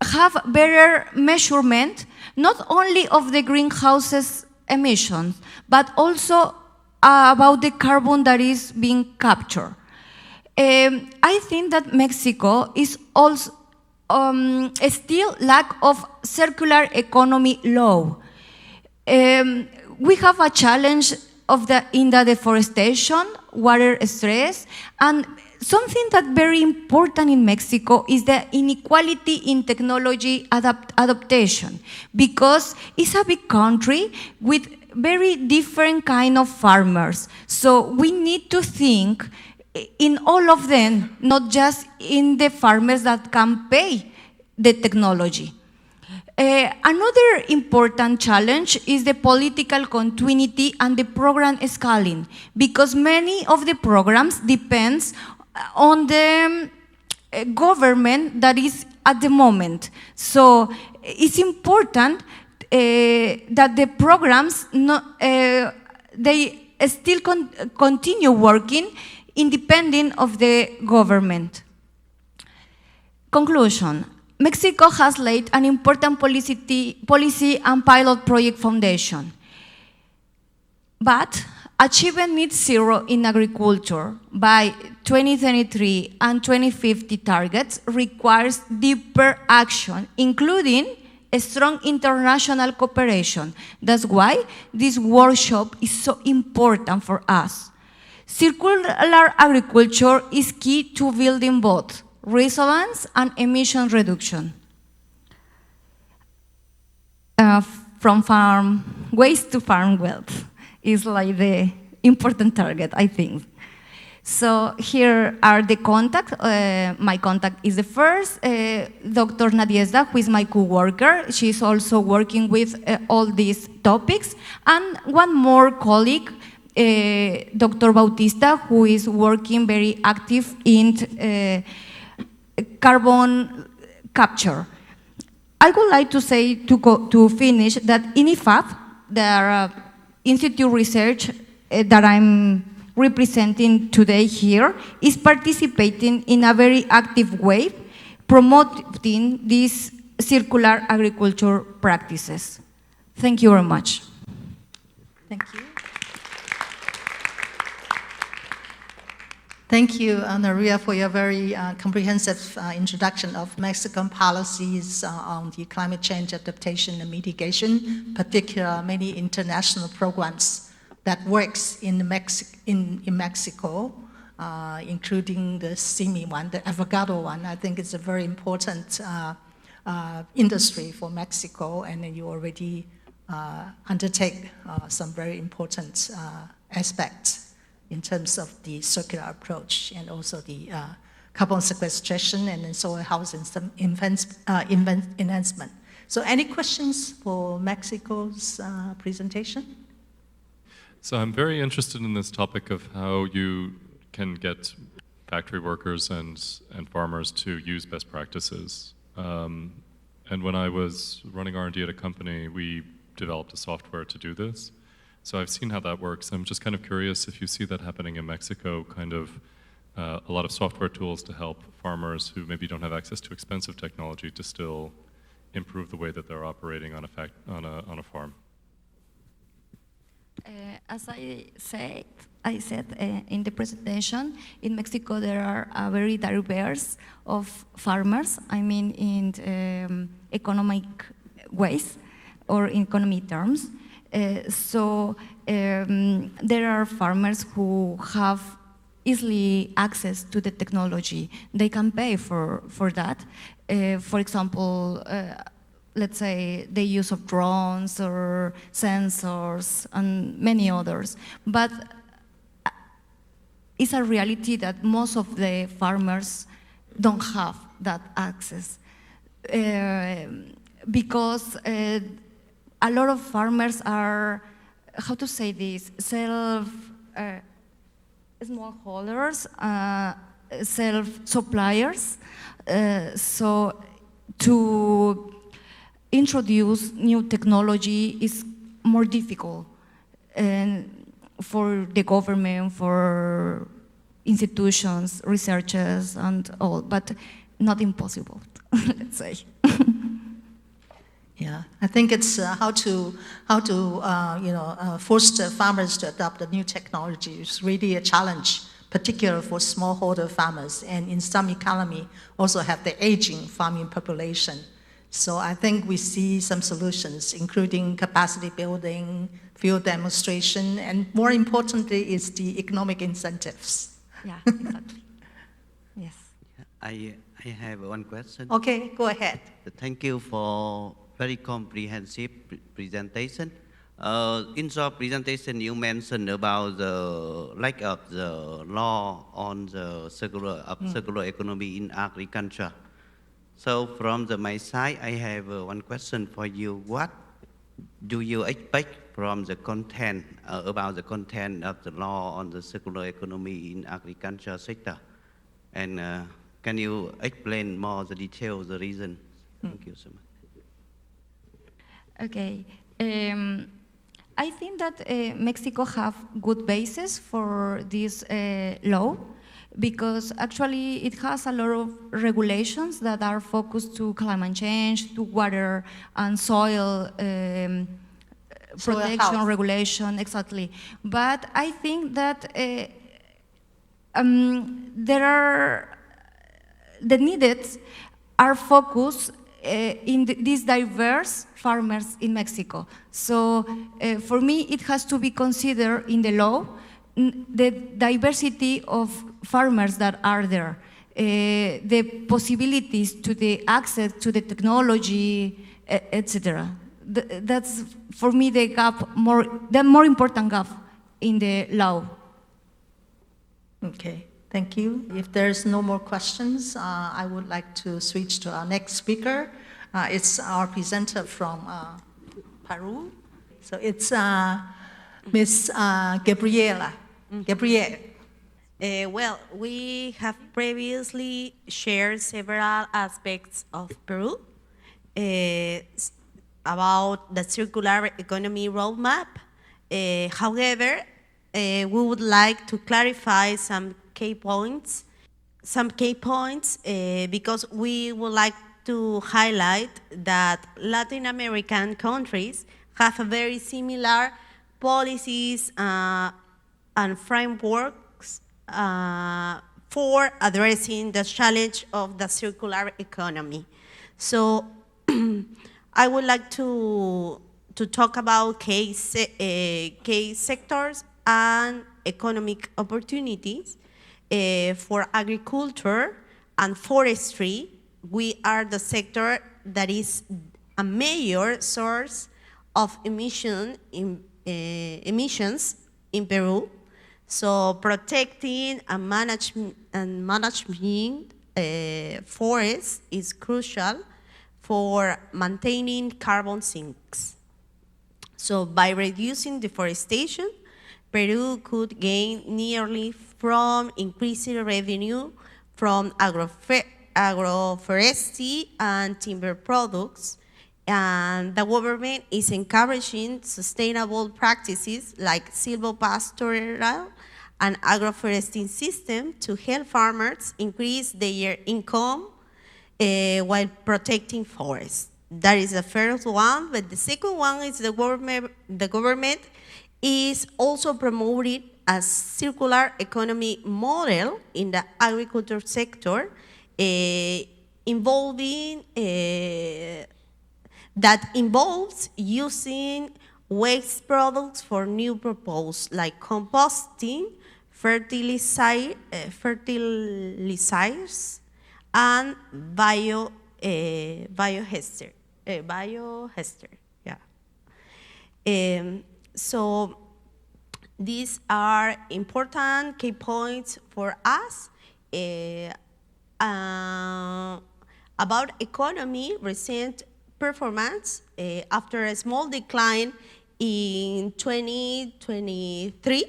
have better measurement, not only of the greenhouse emissions, but also about the carbon that is being captured. I think that Mexico is also still lack of circular economy law. We have a challenge in the deforestation, water stress, and something that's very important in Mexico is the inequality in technology adaptation, because it's a big country with very different kind of farmers. So we need to think in all of them, not just in the farmers that can pay the technology. Another important challenge is the political continuity and the program scaling, because many of the programs depends on the government that is at the moment. So it's important that the programs they still continue working independent of the government. Conclusion. Mexico has laid an important policy and pilot project foundation. But achieving net zero in agriculture by 2033 and 2050 targets requires deeper action, including a strong international cooperation. That's why this workshop is so important for us. Circular agriculture is key to building both resilience and emission reduction. From farm waste to farm wealth is like the important target, I think. So here are the contacts. My contact is the first, Dr. Nadiezda, who is my co-worker. She's also working with all these topics. And one more colleague, Dr. Bautista, who is working very active in carbon capture. I would like to say, to finish, that in IFAP, the institute research that I'm representing today here is participating in a very active way, promoting these circular agriculture practices. Thank you very much. Thank you. Thank you, Naria, for your very comprehensive introduction of Mexican policies on the climate change adaptation and mitigation, particularly many international programs that works in Mexico, including the CIMI one, the avocado one. I think it's a very important industry for Mexico, and you already undertake some very important aspects in terms of the circular approach and also the carbon sequestration and then soil health and some enhancement. So any questions for Mexico's presentation? So I'm very interested in this topic of how you can get factory workers and farmers to use best practices. And when I was running R&D at a company, we developed a software to do this. So I've seen how that works. I'm just kind of curious if you see that happening in Mexico, kind of a lot of software tools to help farmers who maybe don't have access to expensive technology to still improve the way that they're operating on a farm. As I said in the presentation, in Mexico there are a very diverse of farmers. I mean, in economic ways or in economic terms. So there are farmers who have easily access to the technology. They can pay for that. For example, let's say the use of drones or sensors and many others. But it's a reality that most of the farmers don't have that access. Because a lot of farmers are, how to say this, smallholders, self-suppliers. So to introduce new technology is more difficult for the government, for institutions, researchers, and all, but not impossible, let's say. Yeah, I think it's how to force the farmers to adopt the new technology is really a challenge, particularly for smallholder farmers, and in some economy also have the aging farming population. So I think we see some solutions, including capacity building, field demonstration, and more importantly is the economic incentives. Yeah, exactly. Yes. I have one question. Okay, go ahead. Thank you for very comprehensive presentation. In your presentation, you mentioned about the lack of the law on the circular economy in agriculture. So from my side, I have one question for you. What do you expect from the content, about the content of the law on the circular economy in agriculture sector? And can you explain more the details, the reason? Thank you so much. Okay. I think that Mexico have good basis for this law, because actually it has a lot of regulations that are focused to climate change, to water and soil protection regulation, exactly. But I think that the needs are focused in these diverse farmers in Mexico. So for me, it has to be considered in the law the diversity of farmers that are there, the possibilities to the access to the technology, etc. That's for me the more important gap in the law. Okay, thank you. If there's no more questions, I would like to switch to our next speaker. It's our presenter from Peru. So it's Ms. Gabriela. Gabrielle. Well, we have previously shared several aspects of Peru about the circular economy roadmap. However, we would like to clarify some key points. Because we would like to highlight that Latin American countries have a very similar policies and frameworks for addressing the challenge of the circular economy. So I would like to talk about key sectors and economic opportunities. For agriculture and forestry, we are the sector that is a major source of emissions in Peru. So protecting and managing forests is crucial for maintaining carbon sinks. So by reducing deforestation, Peru could gain nearly from increasing revenue from agroforestry and timber products. And the government is encouraging sustainable practices like silvopastoral and agroforestry system to help farmers increase their income while protecting forests. That is the first one, but the second one is the government is also promoting a circular economy model in the agriculture sector, that involves using waste products for new purposes like composting, fertilizers, and biohester. Yeah. So these are important key points for us. About economy, recent performance after a small decline in 2023,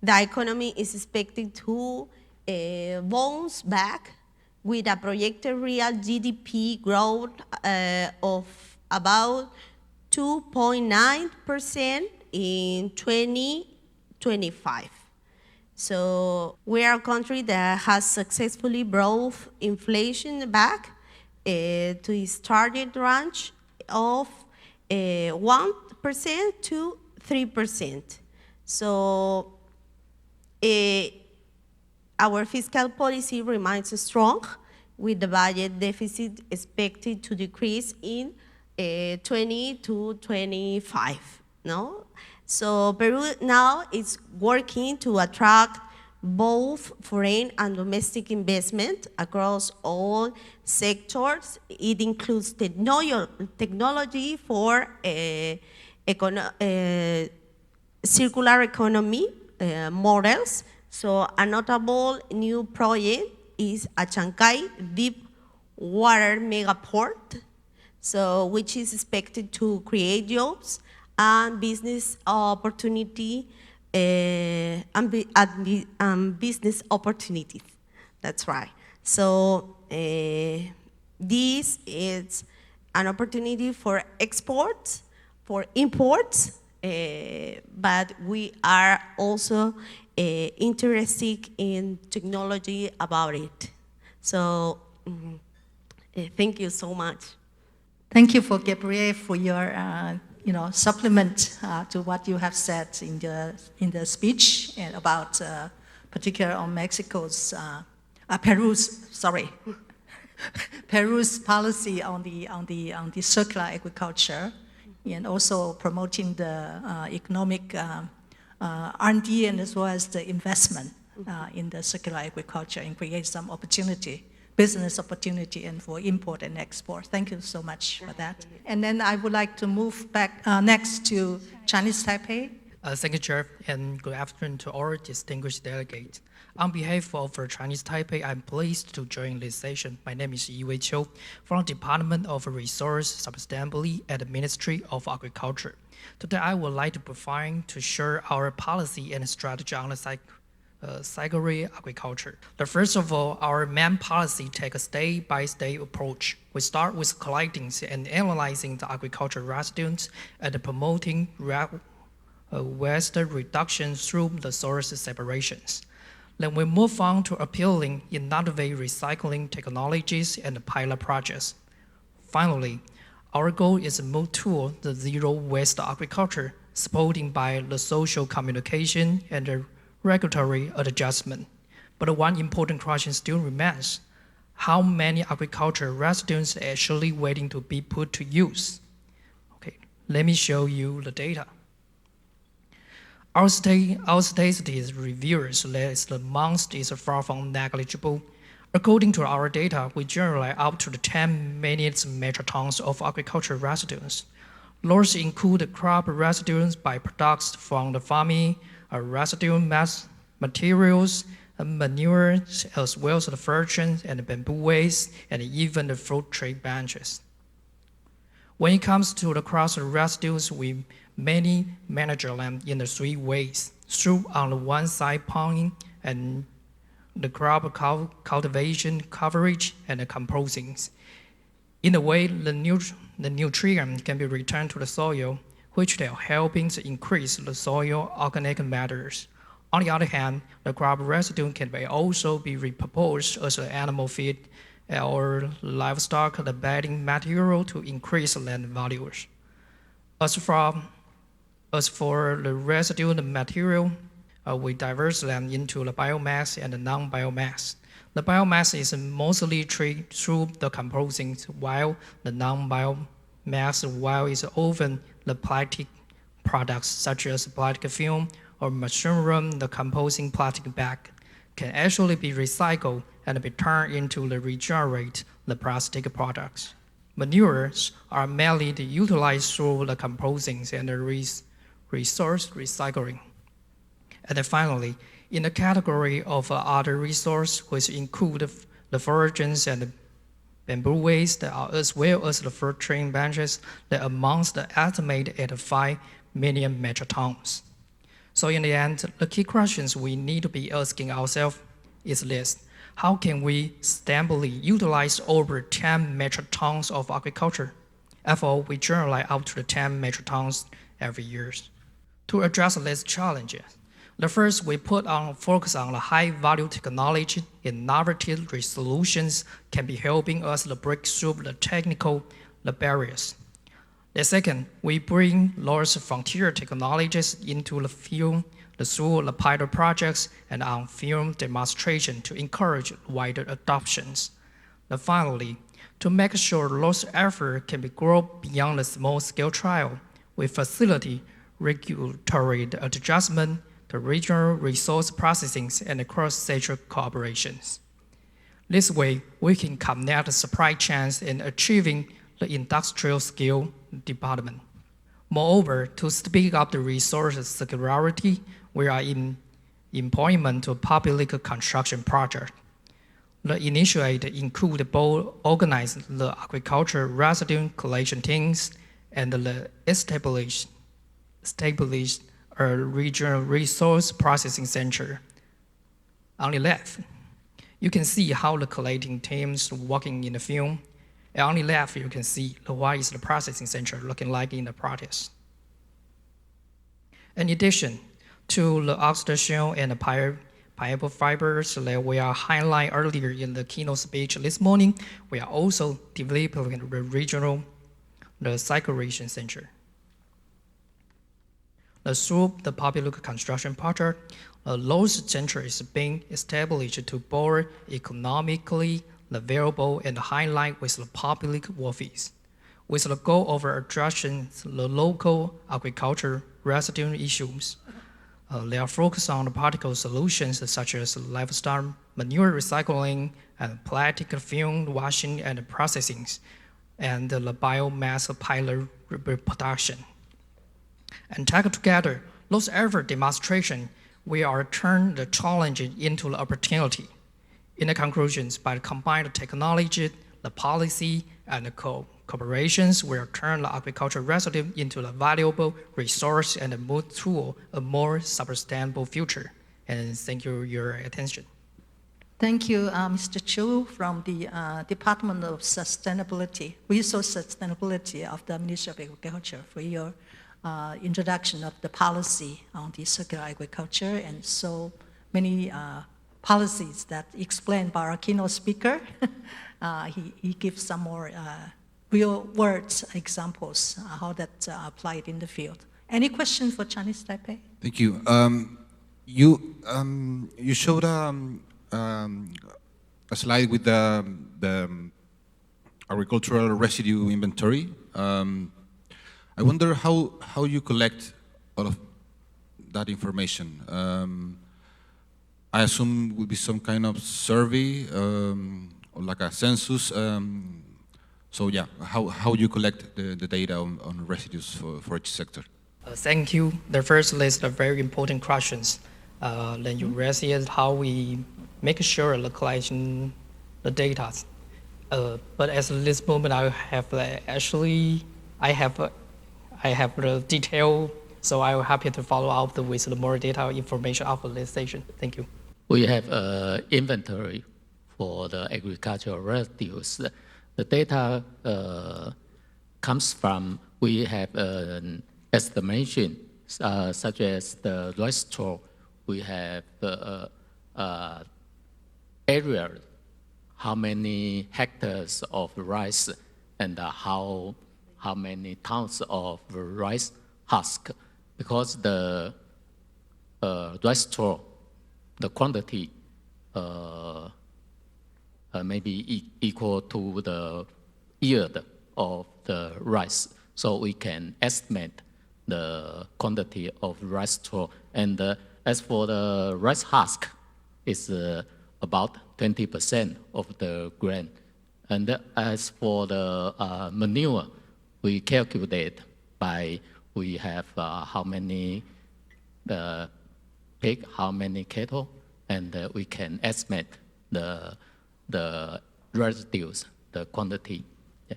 the economy is expected to bounce back with a projected real GDP growth of about 2.9% in 2025. So we are a country that has successfully brought inflation back to its target range of 1% to 3%. So our fiscal policy remains strong, with the budget deficit expected to decrease in 20 to 25. No? So Peru now is working to attract both foreign and domestic investment across all sectors. It includes technology for circular economy models. So a notable new project is a Chancay deep water megaport, so which is expected to create jobs and business opportunities. That's right. So this is an opportunity for exports, for imports, but we are also interested in technology about it. So thank you so much. Thank you for Gabriel for your supplement to what you have said in the speech and about particular on Peru's policy on the circular agriculture, and also promoting the economic R&D and as well as the investment in the circular agriculture and create some opportunity, business opportunity, and for import and export. Thank you so much for that. And then I would like to move back next to Chinese Taipei. Thank you, Chair, and good afternoon to all distinguished delegates. On behalf of Chinese Taipei, I'm pleased to join this session. My name is Yiwei Qiu from the Department of Resource Sustainability at the Ministry of Agriculture. Today, I would like to provide to share our policy and strategy on the circular agriculture. First of all, our main policy takes a state-by-state approach. We start with collecting and analyzing the agricultural residues and promoting waste reduction through the source separations. Then we move on to appealing innovative recycling technologies and pilot projects. Finally, our goal is to move toward the zero waste agriculture, supported by the social communication and the regulatory adjustment. But one important question still remains: how many agricultural residues are actually waiting to be put to use? Okay, let me show you the data. Our statistics reveals that the amount is far from negligible. According to our data, we generate up to 10 million metric tons of agricultural residues. Those include crop residues, byproducts from the farming, residue materials, manures, as well as the furniture and bamboo waste, and even the fruit tree branches. When it comes to the cross residues, we mainly manage them in the three ways: through, on the one side, ponding and the crop cultivation coverage and the composting. In a way, the nutrient can be returned to the soil, which they are helping to increase the soil organic matters. On the other hand, the crop residue can also be repurposed as an animal feed or livestock the bedding material to increase land values. As for the residual material, we diverse them into the biomass and the non-biomass. The biomass is mostly treated through the composting, while the non-biomass is often the plastic products such as plastic film or mushroom. The composting plastic bag can actually be recycled and be turned into the regenerate the plastic products. Manures are mainly utilized through the composting and the resource recycling. And then finally, in the category of other resources, which include the forages and the bamboo waste, as well as the fruit tree branches, the amounts are estimated at 5 million metric tons. So in the end, the key questions we need to be asking ourselves is this: how can we stably utilize over 10 metric tons of agriculture? After all, we generate up to 10 metric tons every year. To address these challenges, the first, we focus on the high-value technology. Innovative solutions can be helping us to break through the technical barriers. The second, we bring those frontier technologies into the field through the pilot projects and on-field demonstration to encourage wider adoptions. And finally, to make sure those efforts can be grown beyond the small-scale trial, we facilitate regulatory adjustment to regional resource processing and cross-sector cooperations. This way, we can connect the supply chains in achieving the industrial scale development. Moreover, to speed up the resource circularity, we are in employment to public construction project. The initiative include both organizing the agriculture residue collection teams and the established a regional resource processing center. On the left, you can see how the collecting teams working in the field. And on the left, you can see what is the processing center looking like in the practice. In addition to the oxidation and the pineapple fibers that we are highlighting earlier in the keynote speech this morning, we are also developing the regional circulation center. Through the public construction project, a loss center is being established to both economically available and highlight with the public office, with the goal of addressing the local agriculture residue issues. They are focused on the particle solutions such as livestock manure recycling and plastic film washing and processing, and the biomass pilot production. And taken together, those effort demonstration, we are turning the challenge into the opportunity. In the conclusions, by combining the technology, the policy, and the cooperations, we are turning the agricultural residue into a valuable resource and move toward a more sustainable future. And thank you for your attention. Thank you, Mr. Chu from the Department of Sustainability, Resource Sustainability of the Ministry of Agriculture for your introduction of the policy on the circular agriculture and so many policies that explained by our keynote speaker. He gives some more real words examples how that applied in the field. Any questions for Chinese Taipei? Thank you. You showed a slide with the agricultural residue inventory. I wonder how you collect all of that information. I assume it would be some kind of survey or like a census. So yeah, how you collect the data on residues for each sector? Thank you. The first list of very important questions. Then you raise is how we make sure the collection, the data. But at this moment, I have I have the detail, so I will happy to follow up with the more detailed information after this session. Thank you. we have an inventory for the agricultural residues. The data comes from, we have an estimation, such as the rice straw. We have area, how many hectares of rice, and how many tons of rice husk, because the rice straw, the quantity may be equal to the yield of the rice. So we can estimate the quantity of rice straw. And as for the rice husk, it's about 20% of the grain. And as for the manure, we calculate by, we have how many pig, how many cattle, and we can estimate the residues, the quantity. Yeah.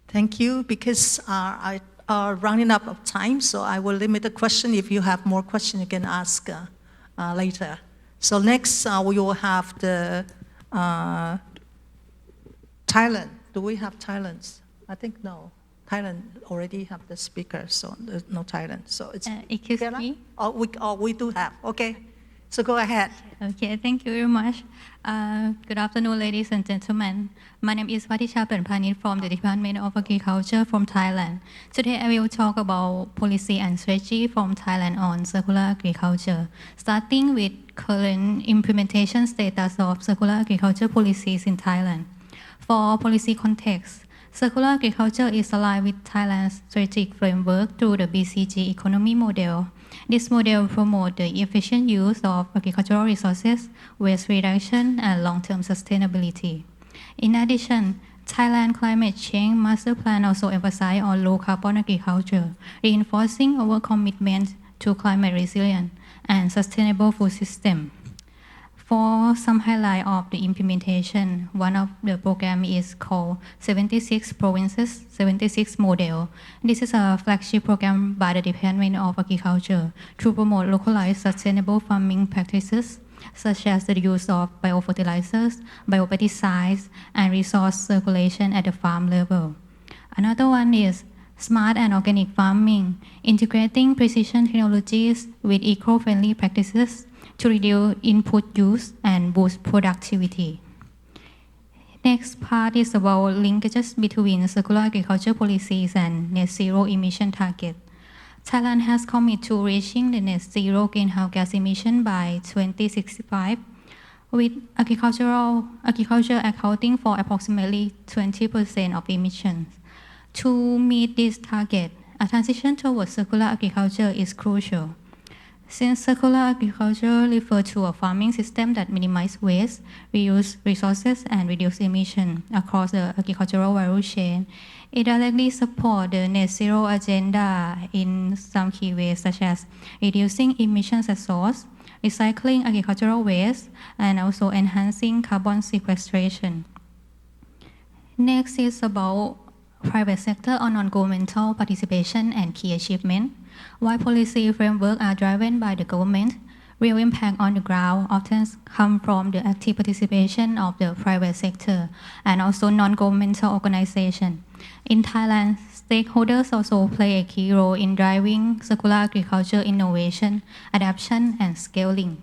Thank you. Because I are running out of time, so I will limit the question. If you have more questions, you can ask later. So next, we will have the Thailand. Do we have Thailand? I think no. Thailand already have the speaker, so there's no Thailand. So it's excuse me? We do have. Okay. So go ahead. Okay, thank you very much. Good afternoon, ladies and gentlemen. My name is Patisha Penpanit from the Department of Agriculture from Thailand. Today I will talk about policy and strategy from Thailand on circular agriculture, starting with current implementation status of circular agriculture policies in Thailand. For policy context, circular agriculture is aligned with Thailand's strategic framework through the BCG economy model. This model promotes the efficient use of agricultural resources, waste reduction, and long-term sustainability. In addition, Thailand Climate Change Master Plan also emphasizes on low-carbon agriculture, reinforcing our commitment to climate resilience and sustainable food system. For some highlight of the implementation, one of the program is called 76 Provinces, 76 Model. This is a flagship program by the Department of Agriculture to promote localized sustainable farming practices, such as the use of biofertilizers, biopesticides, and resource circulation at the farm level. Another one is smart and organic farming, integrating precision technologies with eco-friendly practices to reduce input use and boost productivity. Next part is about linkages between circular agriculture policies and net zero emission target. Thailand has committed to reaching the net zero greenhouse gas emission by 2065, with agriculture accounting for approximately 20% of emissions. To meet this target, a transition towards circular agriculture is crucial. Since circular agriculture refers to a farming system that minimizes waste, reuse resources, and reduce emissions across the agricultural value chain, it directly supports the net zero agenda in some key ways, such as reducing emissions at source, recycling agricultural waste, and also enhancing carbon sequestration. Next is about private sector on non-governmental participation and key achievement. While policy frameworks are driven by the government, real impact on the ground often comes from the active participation of the private sector and also non-governmental organizations. In Thailand, stakeholders also play a key role in driving circular agriculture innovation, adoption, and scaling.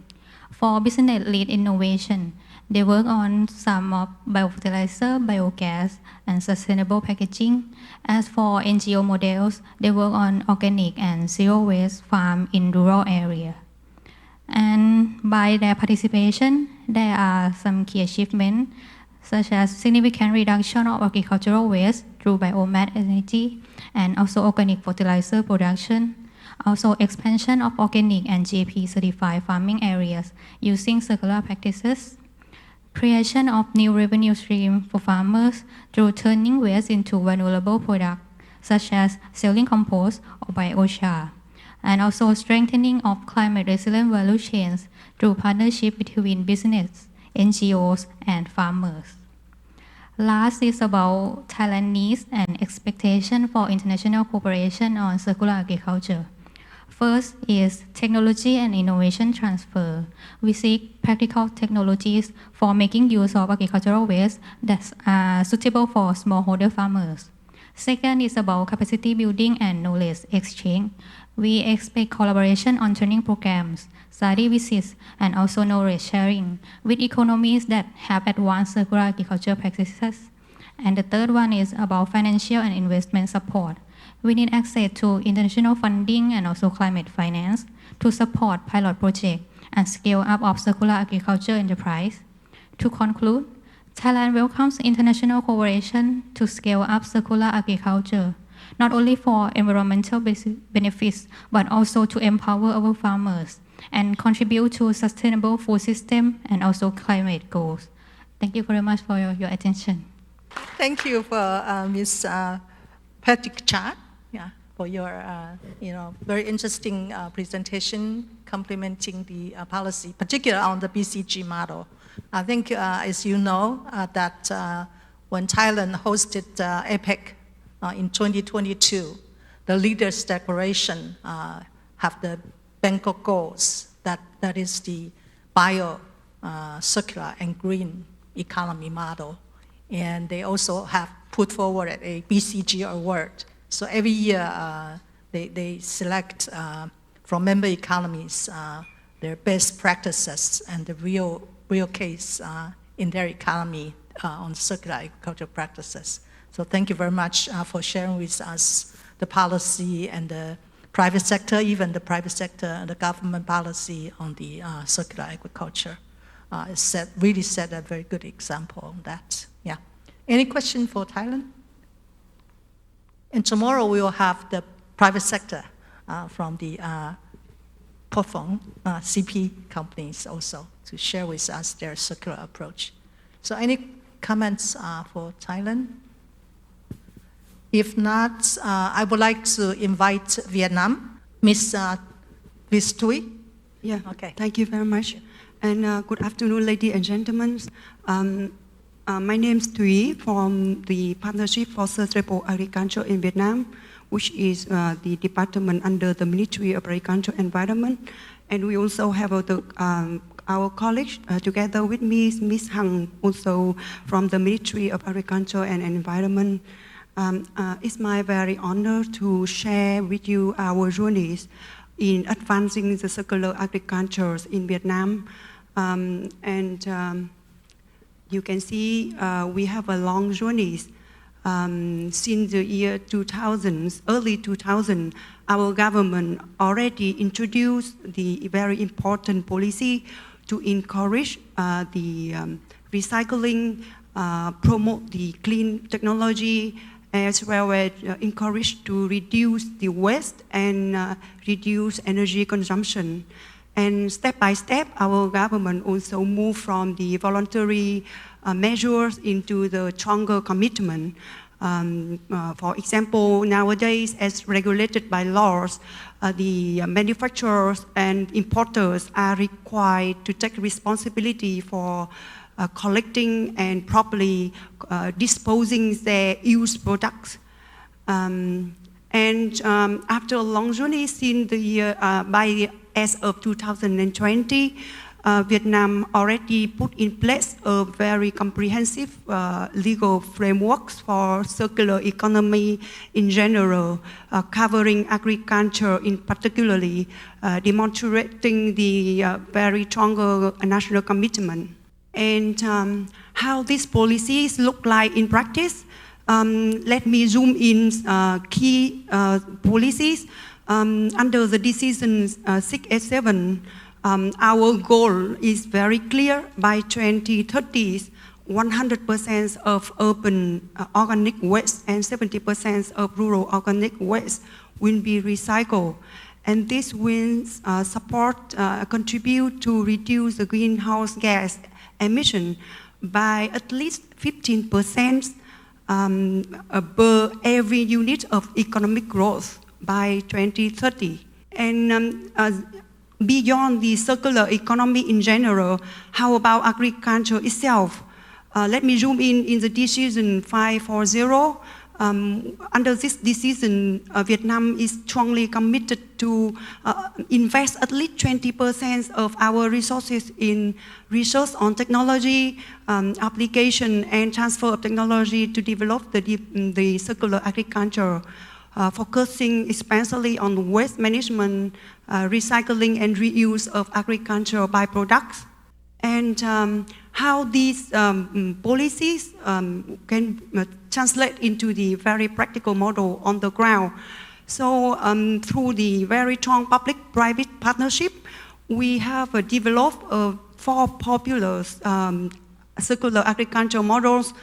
For business-led innovation, they work on some of biofertilizer, biogas, and sustainable packaging. As for NGO models, they work on organic and zero-waste farm in rural areas. And by their participation, there are some key achievements, such as significant reduction of agricultural waste through biomass energy, and also organic fertilizer production, also expansion of organic and GAP-certified farming areas using circular practices, creation of new revenue streams for farmers through turning waste into valuable products, such as selling compost or biochar, and also strengthening of climate resilient value chains through partnership between business, NGOs, and farmers. Last is about Thailand's needs and expectation for international cooperation on circular agriculture. First is technology and innovation transfer. We seek practical technologies for making use of agricultural waste that are suitable for smallholder farmers. Second is about capacity building and knowledge exchange. We expect collaboration on training programs, study visits, and also knowledge sharing with economies that have advanced circular agriculture practices. And the third one is about financial and investment support. We need access to international funding and also climate finance to support pilot projects and scale up of circular agriculture enterprise. To conclude, Thailand welcomes international cooperation to scale up circular agriculture, not only for environmental benefits, but also to empower our farmers and contribute to sustainable food system and also climate goals. Thank you very much for your attention. Thank you for Ms. Patrick Chan, for your very interesting presentation complementing the policy, particularly on the BCG model. I think, as you know, that when Thailand hosted APEC in 2022, the leaders' declaration have the Bangkok goals. That is the bio, circular, and green economy model. And they also have put forward a BCG award. So every year they select from member economies their best practices and the real case in their economy on circular agricultural practices. So thank you very much for sharing with us the policy and the private sector, even the private sector and the government policy on the circular agriculture. Really set a very good example on that. Yeah. Any question for Thailand? And tomorrow we will have the private sector from the Portfong CP companies also to share with us their circular approach. So any comments for Thailand? If not, I would like to invite Vietnam, Ms. Tui. Yeah, okay. Thank you very much. And good afternoon, ladies and gentlemen. My name is Thuy from the Partnership for Sustainable Agriculture in Vietnam, which is the department under the Ministry of Agriculture and Environment. And we also have our colleague together with me, Ms. Hằng, also from the Ministry of Agriculture and Environment. It's my very honor to share with you our journeys in advancing the circular agriculture in Vietnam. You can see we have a long journey. Since the year 2000, early 2000, our government already introduced the very important policy to encourage the recycling, promote the clean technology, as well as encourage to reduce the waste and reduce energy consumption. And step by step, our government also moved from the voluntary measures into the stronger commitment. For example, nowadays, as regulated by laws, the manufacturers and importers are required to take responsibility for collecting and properly disposing their used products. After a long journey since the year, as of 2020, Vietnam already put in place a very comprehensive legal frameworks for circular economy in general, covering agriculture in particularly, demonstrating the very stronger national commitment. And how these policies look like in practice, let me zoom in key policies. Under the decision 687, our goal is very clear. By 2030, 100% of urban organic waste and 70% of rural organic waste will be recycled. And this will contribute to reduce the greenhouse gas emission by at least 15% per every unit of economic growth by 2030. And beyond the circular economy in general, how about agriculture itself? Let me zoom in the decision 540. Under this decision, Vietnam is strongly committed to invest at least 20% of our resources in research on technology, application, and transfer of technology to develop the circular agriculture, focusing especially on waste management, recycling, and reuse of agricultural byproducts. And how these policies can translate into the very practical model on the ground. So through the very strong public-private partnership, we have developed 4 popular circular agriculture models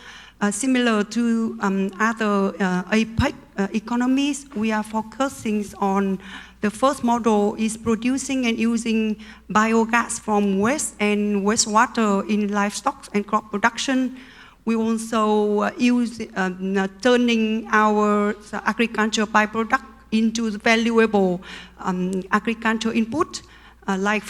similar to other APEC economies. We are focusing on the first model is producing and using biogas from waste and wastewater in livestock and crop production. We also use turning our agricultural byproduct into valuable agricultural input, like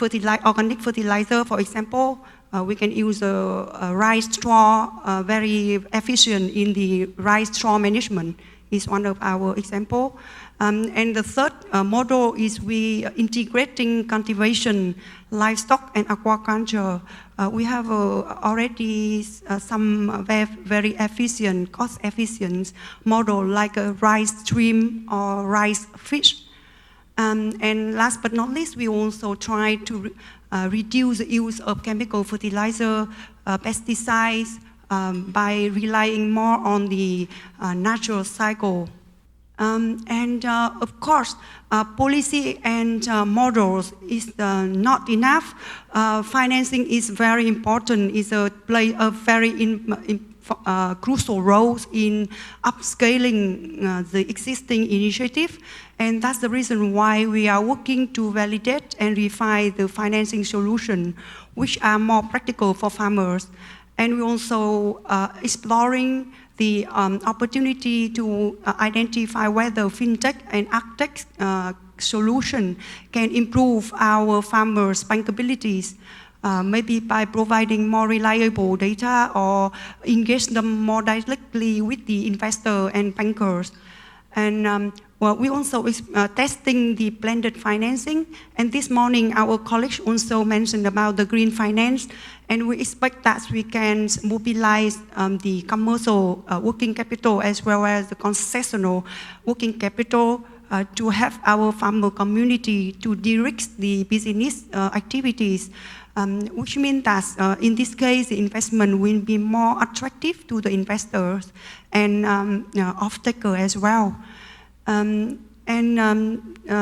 organic fertilizer, for example. We can use rice straw, very efficient in the rice straw management is one of our example. And the third model is we integrating cultivation, livestock, and aquaculture. We have already some very efficient, cost-efficient model like a rice shrimp or rice fish. And last but not least, we also try to reduce the use of chemical fertilizer, pesticides, by relying more on the natural cycle. Of course, policy and models is not enough. Financing is very important. It play a very crucial role in upscaling the existing initiative. And that's the reason why we are working to validate and refine the financing solution, which are more practical for farmers. And we're also exploring the opportunity to identify whether fintech and agtech solution can improve our farmers' bankabilities, maybe by providing more reliable data or engage them more directly with the investor and bankers. And well, we also testing the blended financing. And this morning, our colleagues also mentioned about the green finance. And we expect that we can mobilize the commercial working capital as well as the concessional working capital to help our farmer community to de-risk the business activities, which means that in this case, the investment will be more attractive to the investors and off-taker as well.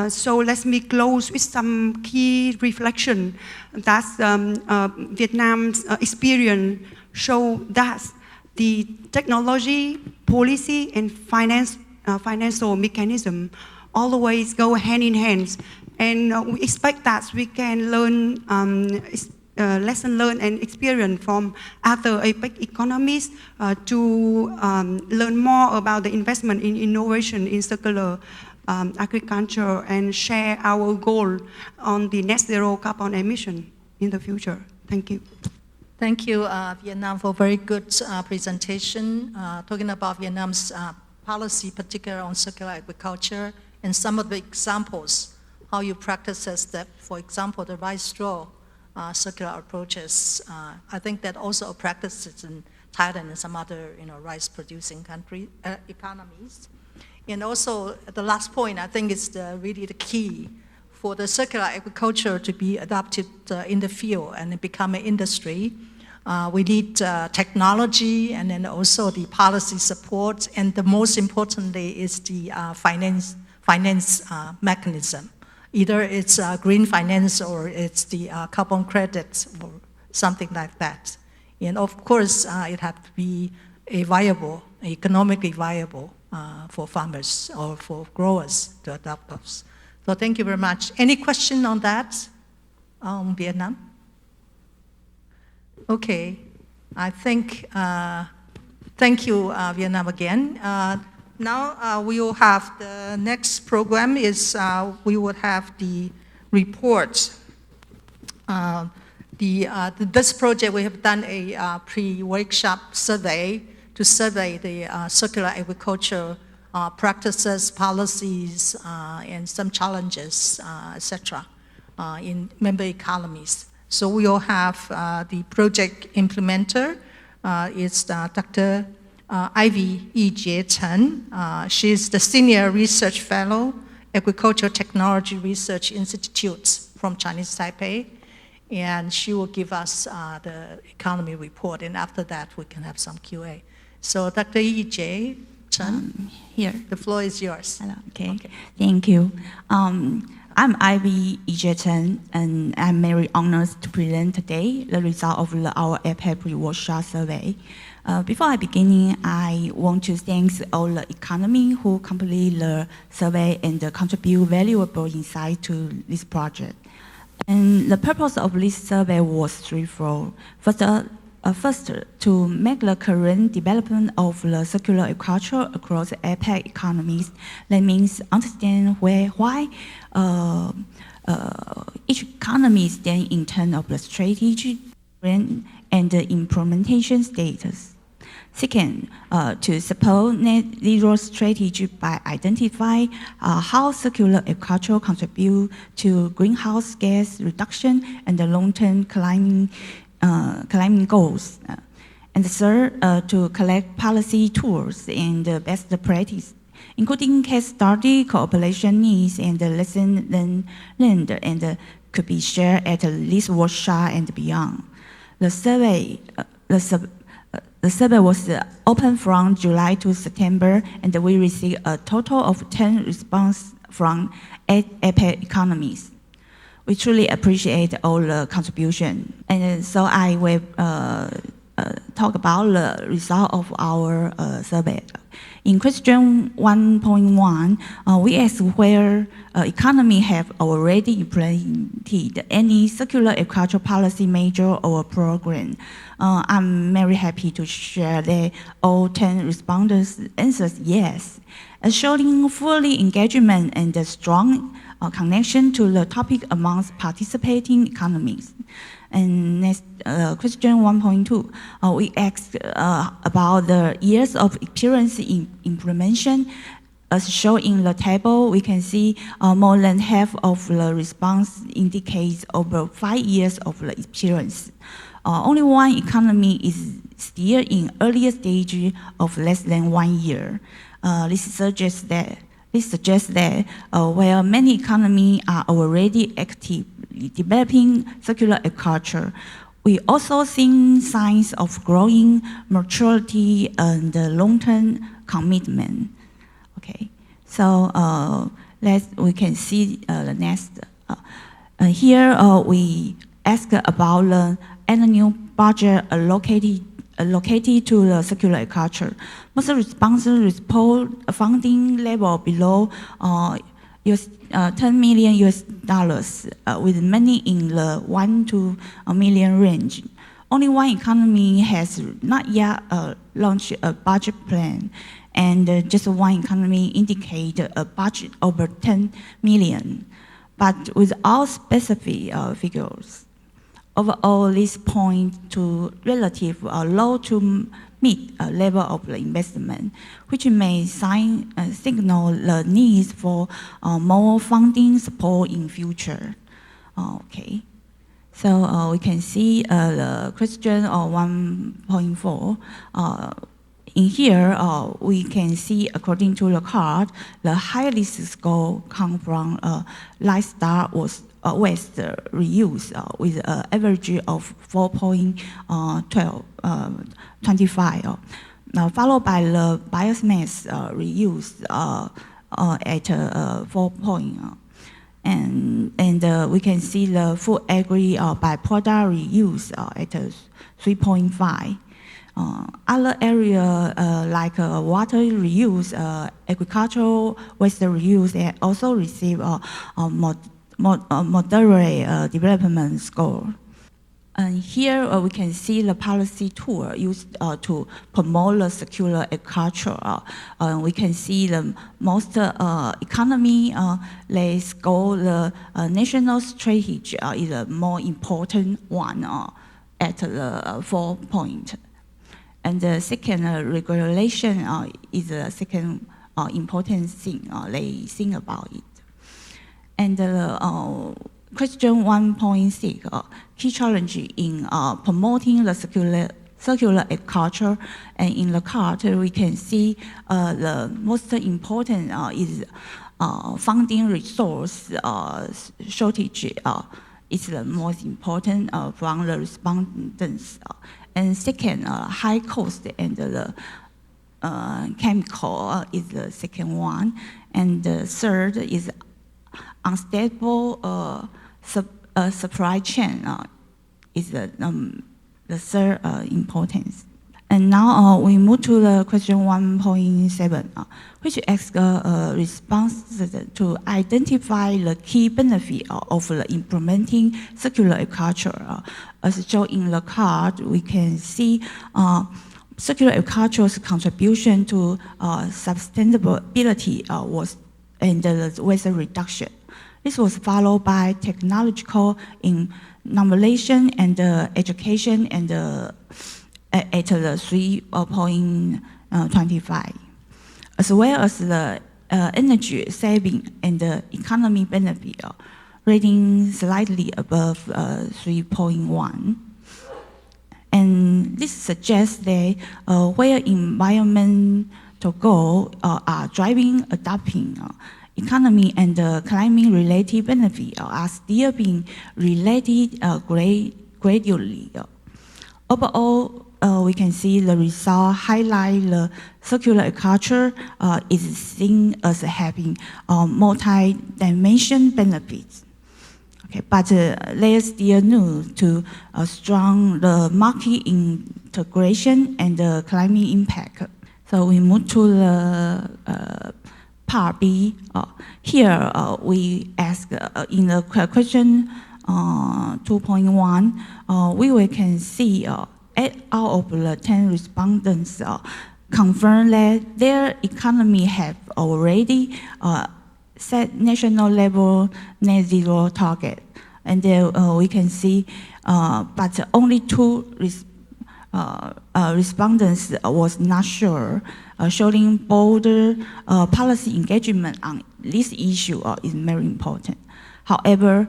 So let me close with some key reflection that Vietnam's experience show that the technology, policy, and financial mechanism always go hand in hand. And we expect that we can learn lesson learned and experience from other APEC economies to learn more about the investment in innovation in circular agriculture and share our goal on the net zero carbon emission in the future. Thank you. Thank you, Vietnam, for a very good presentation, talking about Vietnam's policy, particularly on circular agriculture, and some of the examples, how you practice that, for example, the rice straw circular approaches. I think that also practices in Thailand and some other rice-producing economies. And also, the last point, I think is really the key for the circular agriculture to be adopted in the field and become an industry. We need technology and then also the policy support, and the most importantly is the finance mechanism. Either it's green finance or it's the carbon credits or something like that. And of course, it has to be economically viable for farmers or for growers to adopt those. So thank you very much. Any question on that, Vietnam? Okay, I think, thank you, Vietnam again. Now we will have the next program is we will have the report. This project, we have done a pre-workshop survey to survey the circular agriculture practices, policies, and some challenges, etc., in member economies. So we will have the project implementer is Dr. Ivy Yijie Chen. She's the Senior Research Fellow, Agricultural Technology Research Institute from Chinese Taipei. And she will give us the economy report, and after that we can have some QA. So Dr. Yijie Chen, here. The floor is yours. Hello. Okay. Thank you. I'm Ivy Yijie Chen, and I'm very honored to present today the result of our APEC pre-workshop survey. Before I begin, I want to thank all the economy who complete the survey and contribute valuable insight to this project. And the purpose of this survey was threefold. First, to make the current development of the circular agriculture across APEC economies. That means understand why each economy stands in terms of the strategy and the implementation status. Second, to support net zero strategy by identifying how circular agriculture contributes to greenhouse gas reduction and the long-term climate goals. And third, to collect policy tools and best practice, including case study, cooperation needs, and lessons learned, and could be shared at this workshop and beyond. The survey was open from July to September, and we received a total of 10 responses from 8 APEC economies. We truly appreciate all the contribution. And so I will talk about the result of our survey. In question 1.1, we asked where economy have already implemented any circular agriculture policy measure or program. I'm very happy to share that all 10 respondents answered yes, showing fully engagement and a strong connection to the topic amongst participating economies. And next, question 1.2, we asked about the years of experience in implementation. As shown in the table, we can see more than half of the response indicates over 5 years of the experience. Only one economy is still in earlier stage of less than 1 year. This suggests that while many economies are already active developing circular agriculture, we also see signs of growing maturity and long-term commitment. Okay, so we can see the next. Here we ask about the annual budget allocated to the circular agriculture. Most responses report a funding level below $10 million, with many in the 1 to a million range. Only one economy has not yet launched a budget plan, and just one economy indicates a budget over 10 million, but without specific figures. Overall, this points to relative low to mid level of the investment, which may signal the need for more funding support in future. Okay, so we can see the question 1.4. In here, we can see, according to the card, the highest score come from lifestyle waste reuse with an average of 4.25, followed by the biomass reuse at 4 point. And we can see the food agri byproduct reuse at 3.5. Other areas like water reuse, agricultural waste reuse, they also receive moderate development score. And here we can see the policy tool used to promote the circular agriculture. We can see the most economy, they score the national strategy is a more important one at the 4 point. And the second, regulation is the second important thing they think about it. And question 1.6, key challenge in promoting the circular agriculture. And in the card, we can see the most important is funding resource shortage is the most important from the respondents. And second, high cost and the chemical is the second one. And the third is unstable supply chain is the third importance. And now we move to the question 1.7, which asks responses to identify the key benefit of the implementing circular agriculture. As shown in the card, we can see circular agriculture's contribution to sustainability and the waste reduction. This was followed by technological innovation and education and at the 3.25, as well as the energy saving and the economy benefit, rating slightly above 3.1. And this suggests that where environmental goals are driving adopting economy and climate-related benefits are still being related gradually. Overall, we can see the result highlight the circular agriculture is seen as having multi-dimensional benefits. Okay, but there's still need to strong the market integration and the climate impact. So we move to the part B. Here we ask in the question 2.1, we can see 8 out of the 10 respondents confirm that their economy have already set national level net zero target. And there we can see, but only 2 respondents was not sure, showing bolder policy engagement on this issue is very important. However,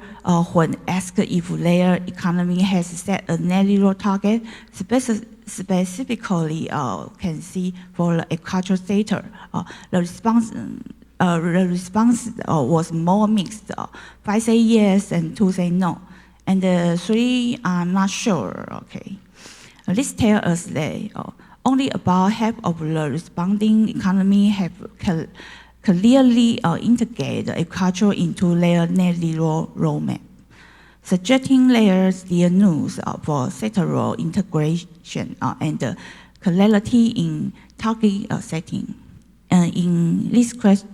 when asked if their economy has set a net zero target, specifically can see for the agricultural sector, the response was more mixed. 5 say yes and 2 say no, and 3 are not sure. Okay, this tells us that only about half of the responding economy have clearly integrate agriculture into their net zero roadmap, suggesting there's still news for sectoral integration and clarity in target setting. In this question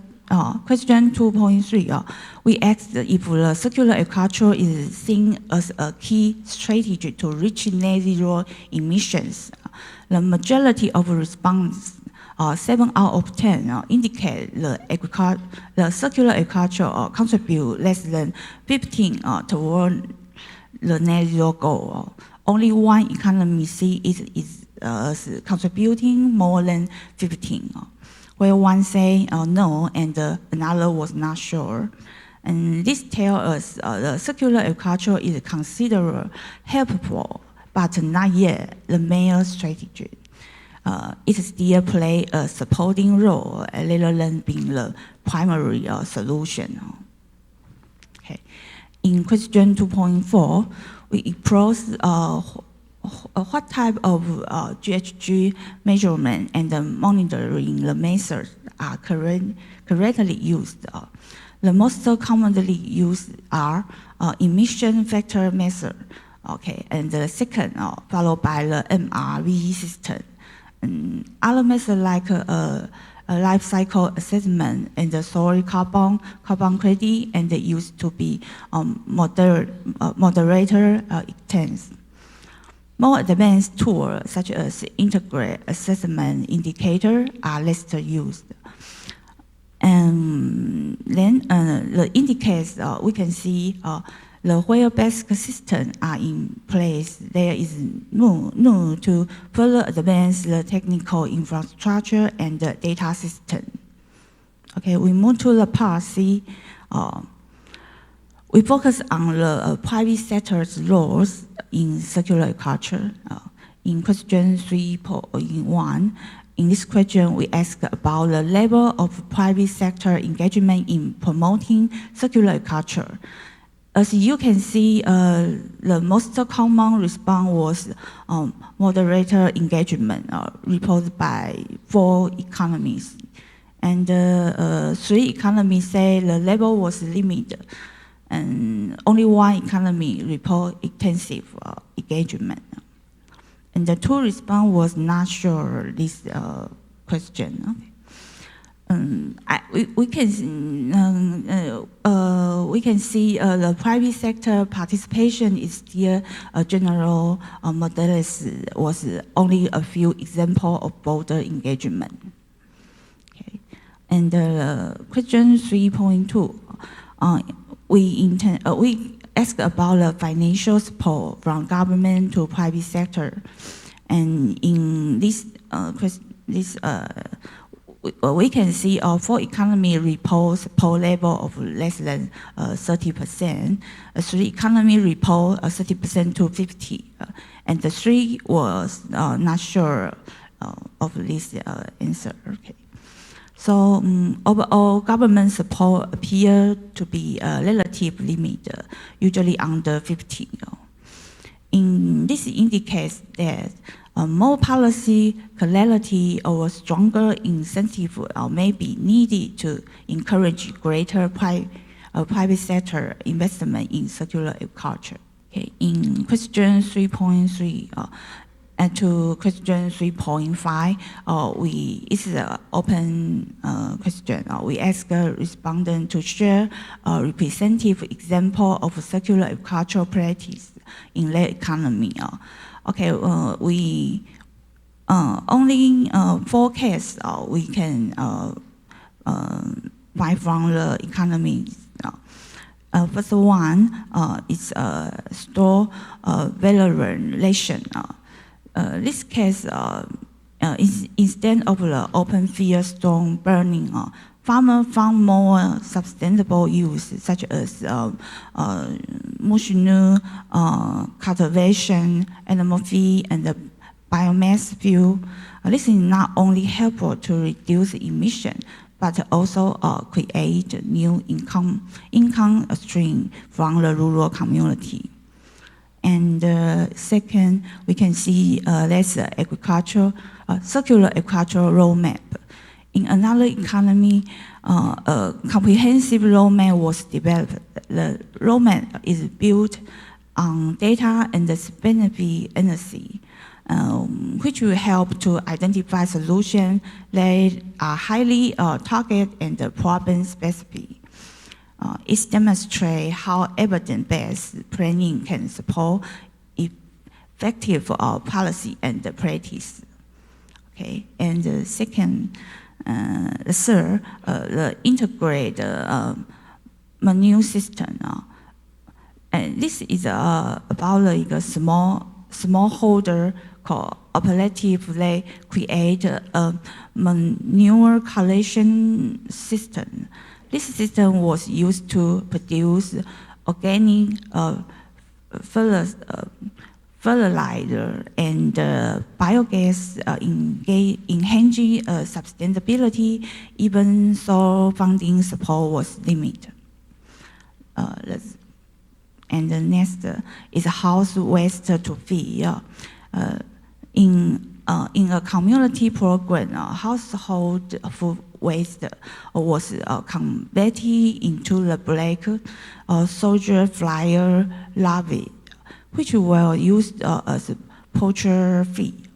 2.3, we asked if the circular agriculture is seen as a key strategy to reach net zero emissions. The majority of response 7 out of 10 indicate the circular agriculture contribute less than 15 toward the net zero goal. Only one economy see it is contributing more than 15, where one say no and another was not sure. And this tells us the circular agriculture is considered helpful, but not yet the main strategy. It still plays a supporting role rather than being the primary solution. Okay. In question 2.4, we explore what type of GHG measurement and monitoring the methods are correctly used. The most commonly used are emission factor method. Okay, and the second followed by the MRV system. Other methods like a life cycle assessment and the soil carbon credit, and they used to be moderator extents. More advanced tools such as integrated assessment indicator are less used. And then the indicators we can see where basic systems are in place, there is no to further advance the technical infrastructure and the data system. Okay, we move to the part C. We focus on the private sector's roles in circular agriculture. In question 3.1, in this question, we ask about the level of private sector engagement in promoting circular agriculture. As you can see, the most common response was moderator engagement, reported by 4 economies. And 3 economies say the level was limited, and only 1 economy report extensive engagement. And the 2 response was not sure this question. We can see the private sector participation is still a general modalist, was only a few examples of broader engagement. Okay. And question 3.2, we ask about the financial support from government to private sector, and in this we can see 4 economy report support level of less than 30%. 3 economy report 30% to 50%, and the 3 was not sure of this answer. Okay. So overall, government support appear to be relatively limited, usually under 50. This indicates that more policy clarity or stronger incentive may be needed to encourage greater private sector investment in circular agriculture. Okay. In question 3.3, and to question 3.5, it's an open question. We ask a respondent to share a representative example of circular agricultural practice in their economy. Okay, we only 4 cases we can buy from the economy. First one is store valorization. This case, instead of the open field stone burning, farmers found more sustainable use, such as mushroom cultivation, animal feed, and the biomass fuel. This is not only helpful to reduce emission, but also create new income stream from the rural community. And second, we can see that's circular agricultural roadmap. In another economy, a comprehensive roadmap was developed. The roadmap is built on data and the sustainability analysis, which will help to identify solutions that are highly targeted and problem-specific. It demonstrates how evidence-based planning can support effective policy and practice. Okay, and the second, the third, the integrated menu system. And this is about like a smallholder cooperative. They create a manure collection system. This system was used to produce organic fertilizer and biogas, enhancing sustainability, even though funding support was limited. And the next is house waste to feed. In a community program, household food waste was converted into the black soldier flyer larvae, which were used as poultry feed.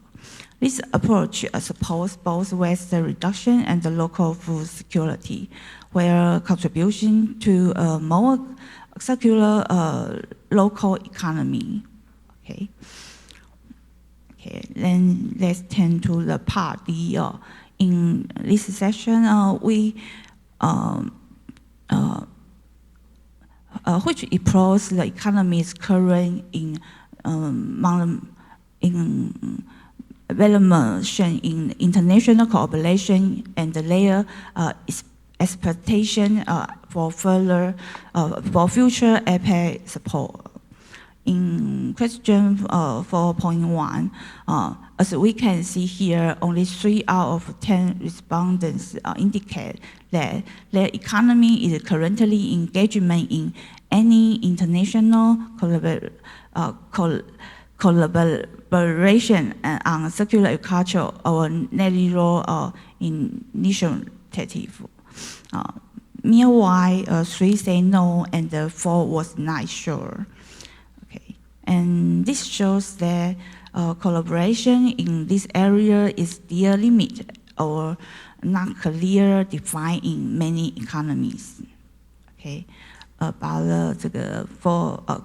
This approach supports both waste reduction and the local food security, where contribution to a more circular local economy. Okay. Okay, then let's turn to the part D. In this session, we which explores the economy's current in evaluation in international cooperation and their expectation for future APEC support. In question 4.1, as we can see here, only 3 out of 10 respondents indicate that their economy is currently engagement in any international collaboration on circular agriculture or net zero initiative. Meanwhile, 3 say no and 4 was not sure. Okay. And this shows that collaboration in this area is still limited or not clear defined in many economies. Okay. About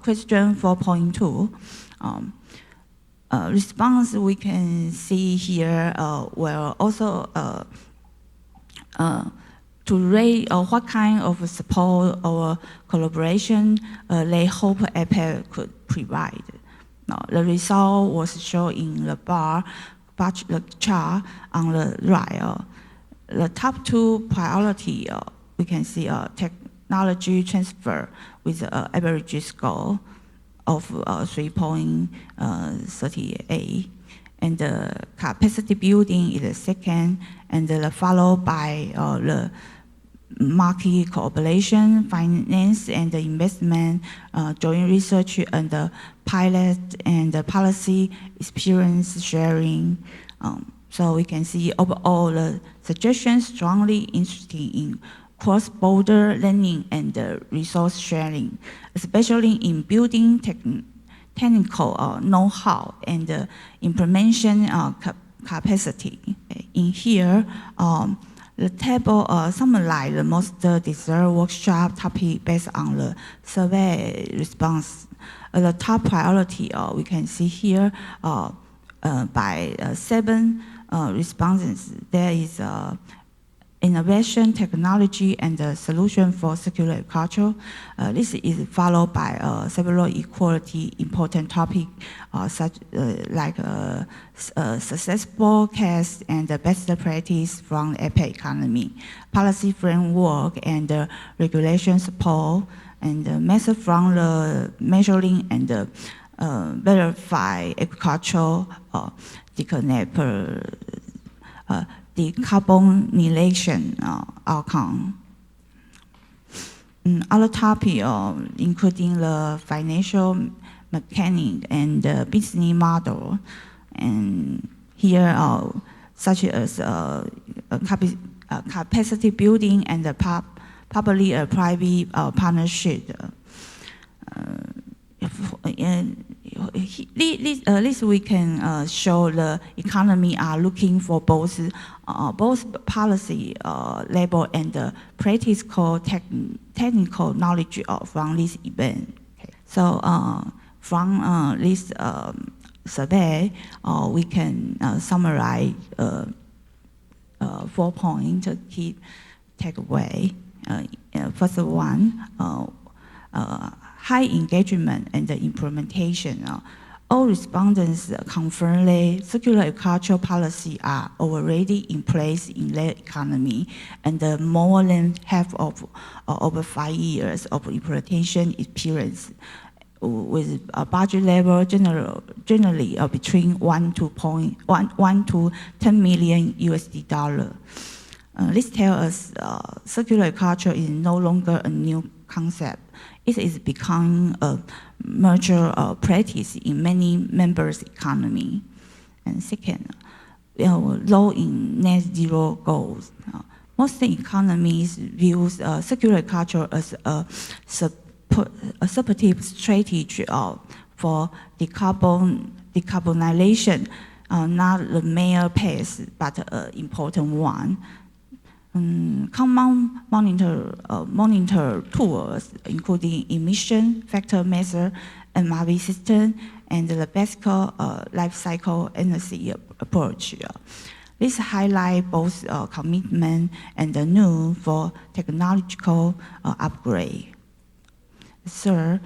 question 4.2, response we can see here will also to rate what kind of support or collaboration they hope APEC could provide. The result was shown in the the chart on the right. The top 2 priority, we can see technology transfer with an average score of 3.38, and the capacity building is the second, and followed by the market cooperation, finance and investment, joint research and pilot and policy experience sharing. So we can see overall the suggestions strongly interested in cross-border learning and resource sharing, especially in building technical know-how and implementation capacity. In here, the table summarizes the most desired workshop topic based on the survey response. The top priority we can see here by 7 respondents. There is innovation, technology, and solution for circular agriculture. This is followed by several equally important topics such like successful case and best practice from the APEC economy, policy framework and regulation support, and method from the measuring and verify agricultural decarbonization outcome. Other topics including the financial mechanics and business model, and here such as capacity building and the public-private partnership. This we can show the economy are looking for both policy level and practical technical knowledge from this event. Okay. So from this survey, we can summarize 4 points to key takeaway. First one, high engagement and the implementation. All respondents confirm that circular agriculture policy are already in place in their economy, and more than half of over 5 years of implementation experience, with a budget level generally between $1 to $10 million USD. This tells us circular agriculture is no longer a new concept. It is becoming a major practice in many members' economy. And second, low in net zero goals. Most economies view circular agriculture as a supportive strategy for decarbonization, not the main path, but an important one. Common monitor tools, including emission factor measure, MRV system, and the basic life cycle energy approach. This highlights both commitment and the need for technological upgrade. Third,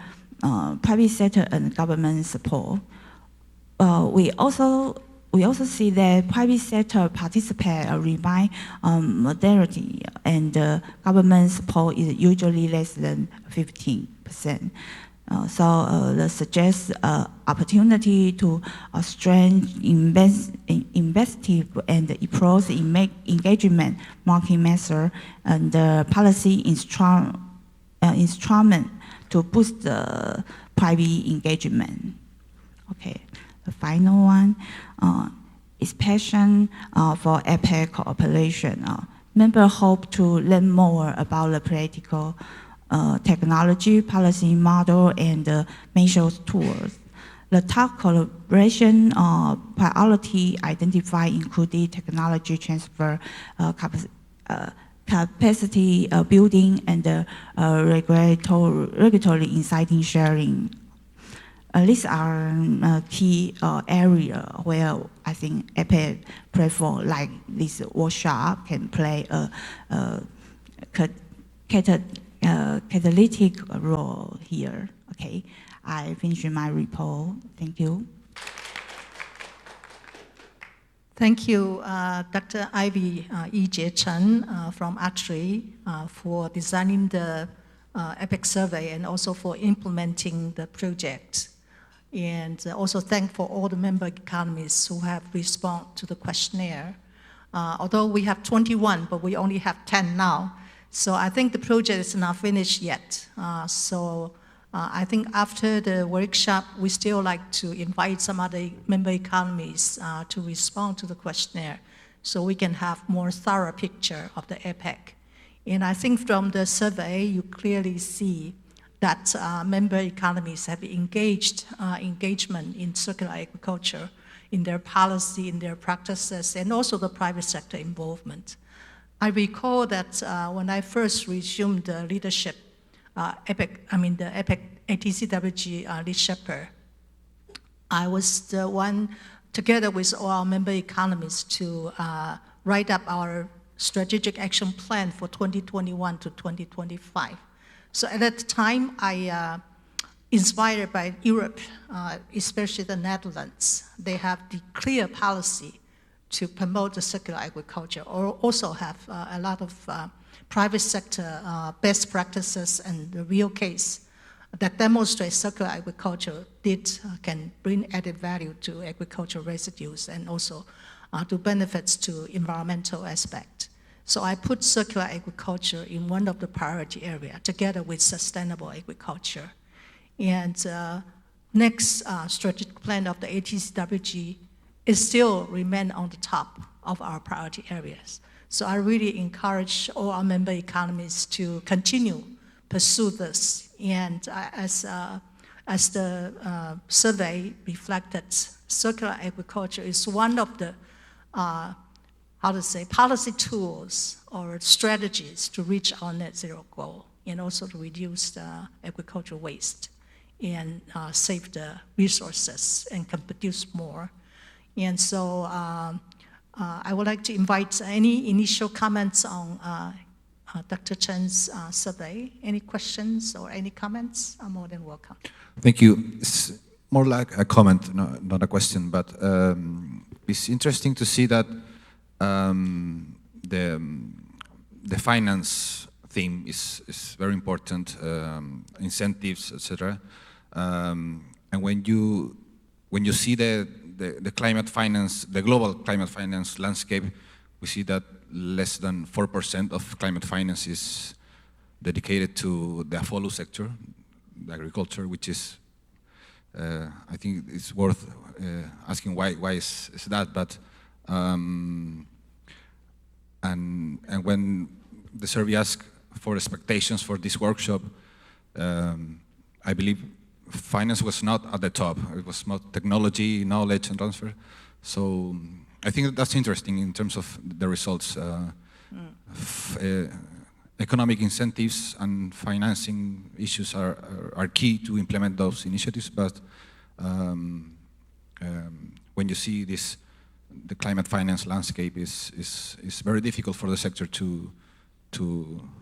private sector and government support. We also see that private sector participate remain majority, and government support is usually less than 15%. So that suggests opportunity to strengthen investive and approach engagement market measure and policy instrument to boost the private engagement. Okay, the final one is passion for APEC cooperation. Members hope to learn more about the practical technology, policy model, and measures tools. The top collaboration priority identified included technology transfer, capacity building, and regulatory insighting sharing. These are key areas where I think APEC platform like this workshop can play a catalytic role here. Okay, I finished my report. Thank you. Thank you, Dr. Ivy E.J. Chen from ATRI for designing the APEC survey and also for implementing the project. And also thank for all the member economies who have responded to the questionnaire. Although we have 21, but we only have 10 now. So I think the project is not finished yet. I think after the workshop, we still like to invite some other member economies to respond to the questionnaire so we can have more thorough picture of the APEC. And I think from the survey, you clearly see that member economies have engagement in circular agriculture, in their policy, in their practices, and also the private sector involvement. I recall that when I first resumed the leadership, the APEC ATCWG lead shepherd, I was the one, together with all our member economies, to write up our strategic action plan for 2021 to 2025. So at that time, I, inspired by Europe, especially the Netherlands, they have the clear policy to promote the circular agriculture, or also have a lot of private sector best practices and the real case that demonstrates circular agriculture can bring added value to agricultural residues and also to benefits to environmental aspect. So I put circular agriculture in one of the priority area together with sustainable agriculture. And next strategic plan of the ATCWG is still remain on the top of our priority areas. So I really encourage all our member economies to continue pursue this. And as the survey reflected, circular agriculture is one of the policy tools or strategies to reach our net zero goal, and also to reduce the agricultural waste and save the resources and can produce more. And so I would like to invite any initial comments on Dr. Chen's survey. Any questions or any comments are more than welcome. Thank you. It's more like a comment, not a question, but it's interesting to see that the finance theme is very important, incentives, etc. And when you see the climate finance, the global climate finance landscape, we see that less than 4% of climate finance is dedicated to the follow sector, the agriculture, which is, I think it's worth asking why is that, but and when the survey asked for expectations for this workshop, I believe finance was not at the top. It was not technology, knowledge, and transfer. So I think that's interesting in terms of the results. Economic incentives and financing issues are key to implement those initiatives, but when you see this, the climate finance landscape is very difficult for the sector to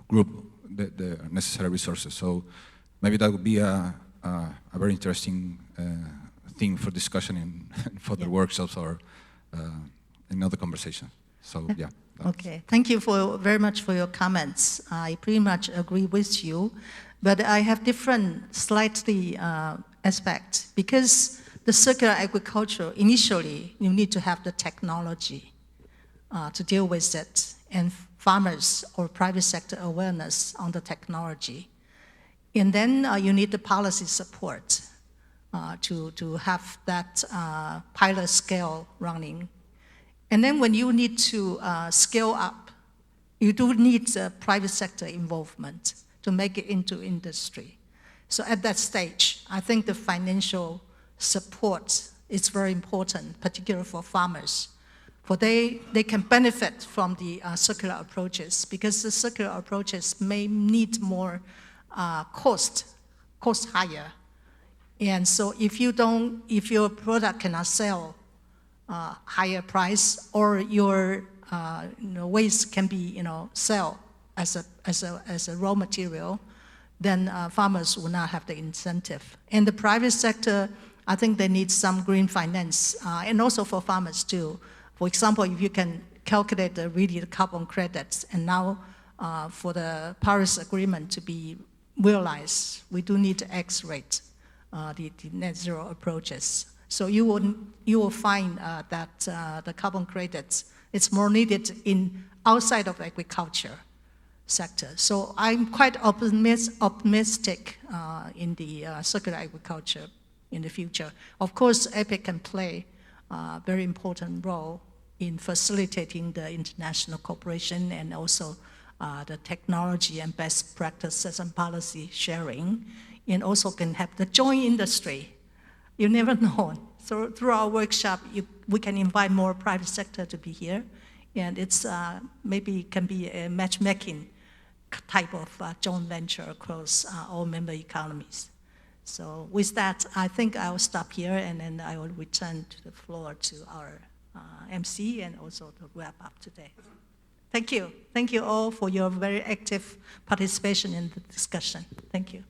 group the necessary resources. So maybe that would be a very interesting theme for discussion in further workshops or in other conversations. So yeah. Okay, thank you very much for your comments. I pretty much agree with you, but I have different slightly aspects because the circular agriculture, initially, you need to have the technology to deal with it, and farmers or private sector awareness on the technology. And then you need the policy support to have that pilot scale running. And then when you need to scale up, you do need private sector involvement to make it into industry. So at that stage, I think the financial support is very important, particularly for farmers. For they can benefit from the circular approaches because the circular approaches may need more cost higher. And so if your product cannot sell higher price or your waste can be sell as a raw material, then farmers will not have the incentive. And the private sector, I think they need some green finance, and also for farmers too. For example, if you can calculate really the carbon credits, and now for the Paris Agreement to be realized, we do need to accelerate the net zero approaches. So you will find that the carbon credits, it's more needed outside of agriculture sector. So I'm quite optimistic in the circular agriculture in the future. Of course, APEC can play a very important role in facilitating the international cooperation and also the technology and best practices and policy sharing, and also can have the joint industry. You never know. So through our workshop, we can invite more private sector to be here, and it's maybe can be a matchmaking type of joint venture across all member economies. So with that, I think I will stop here, and then I will return to the floor to our MC and also to wrap up today. Thank you. Thank you all for your very active participation in the discussion. Thank you.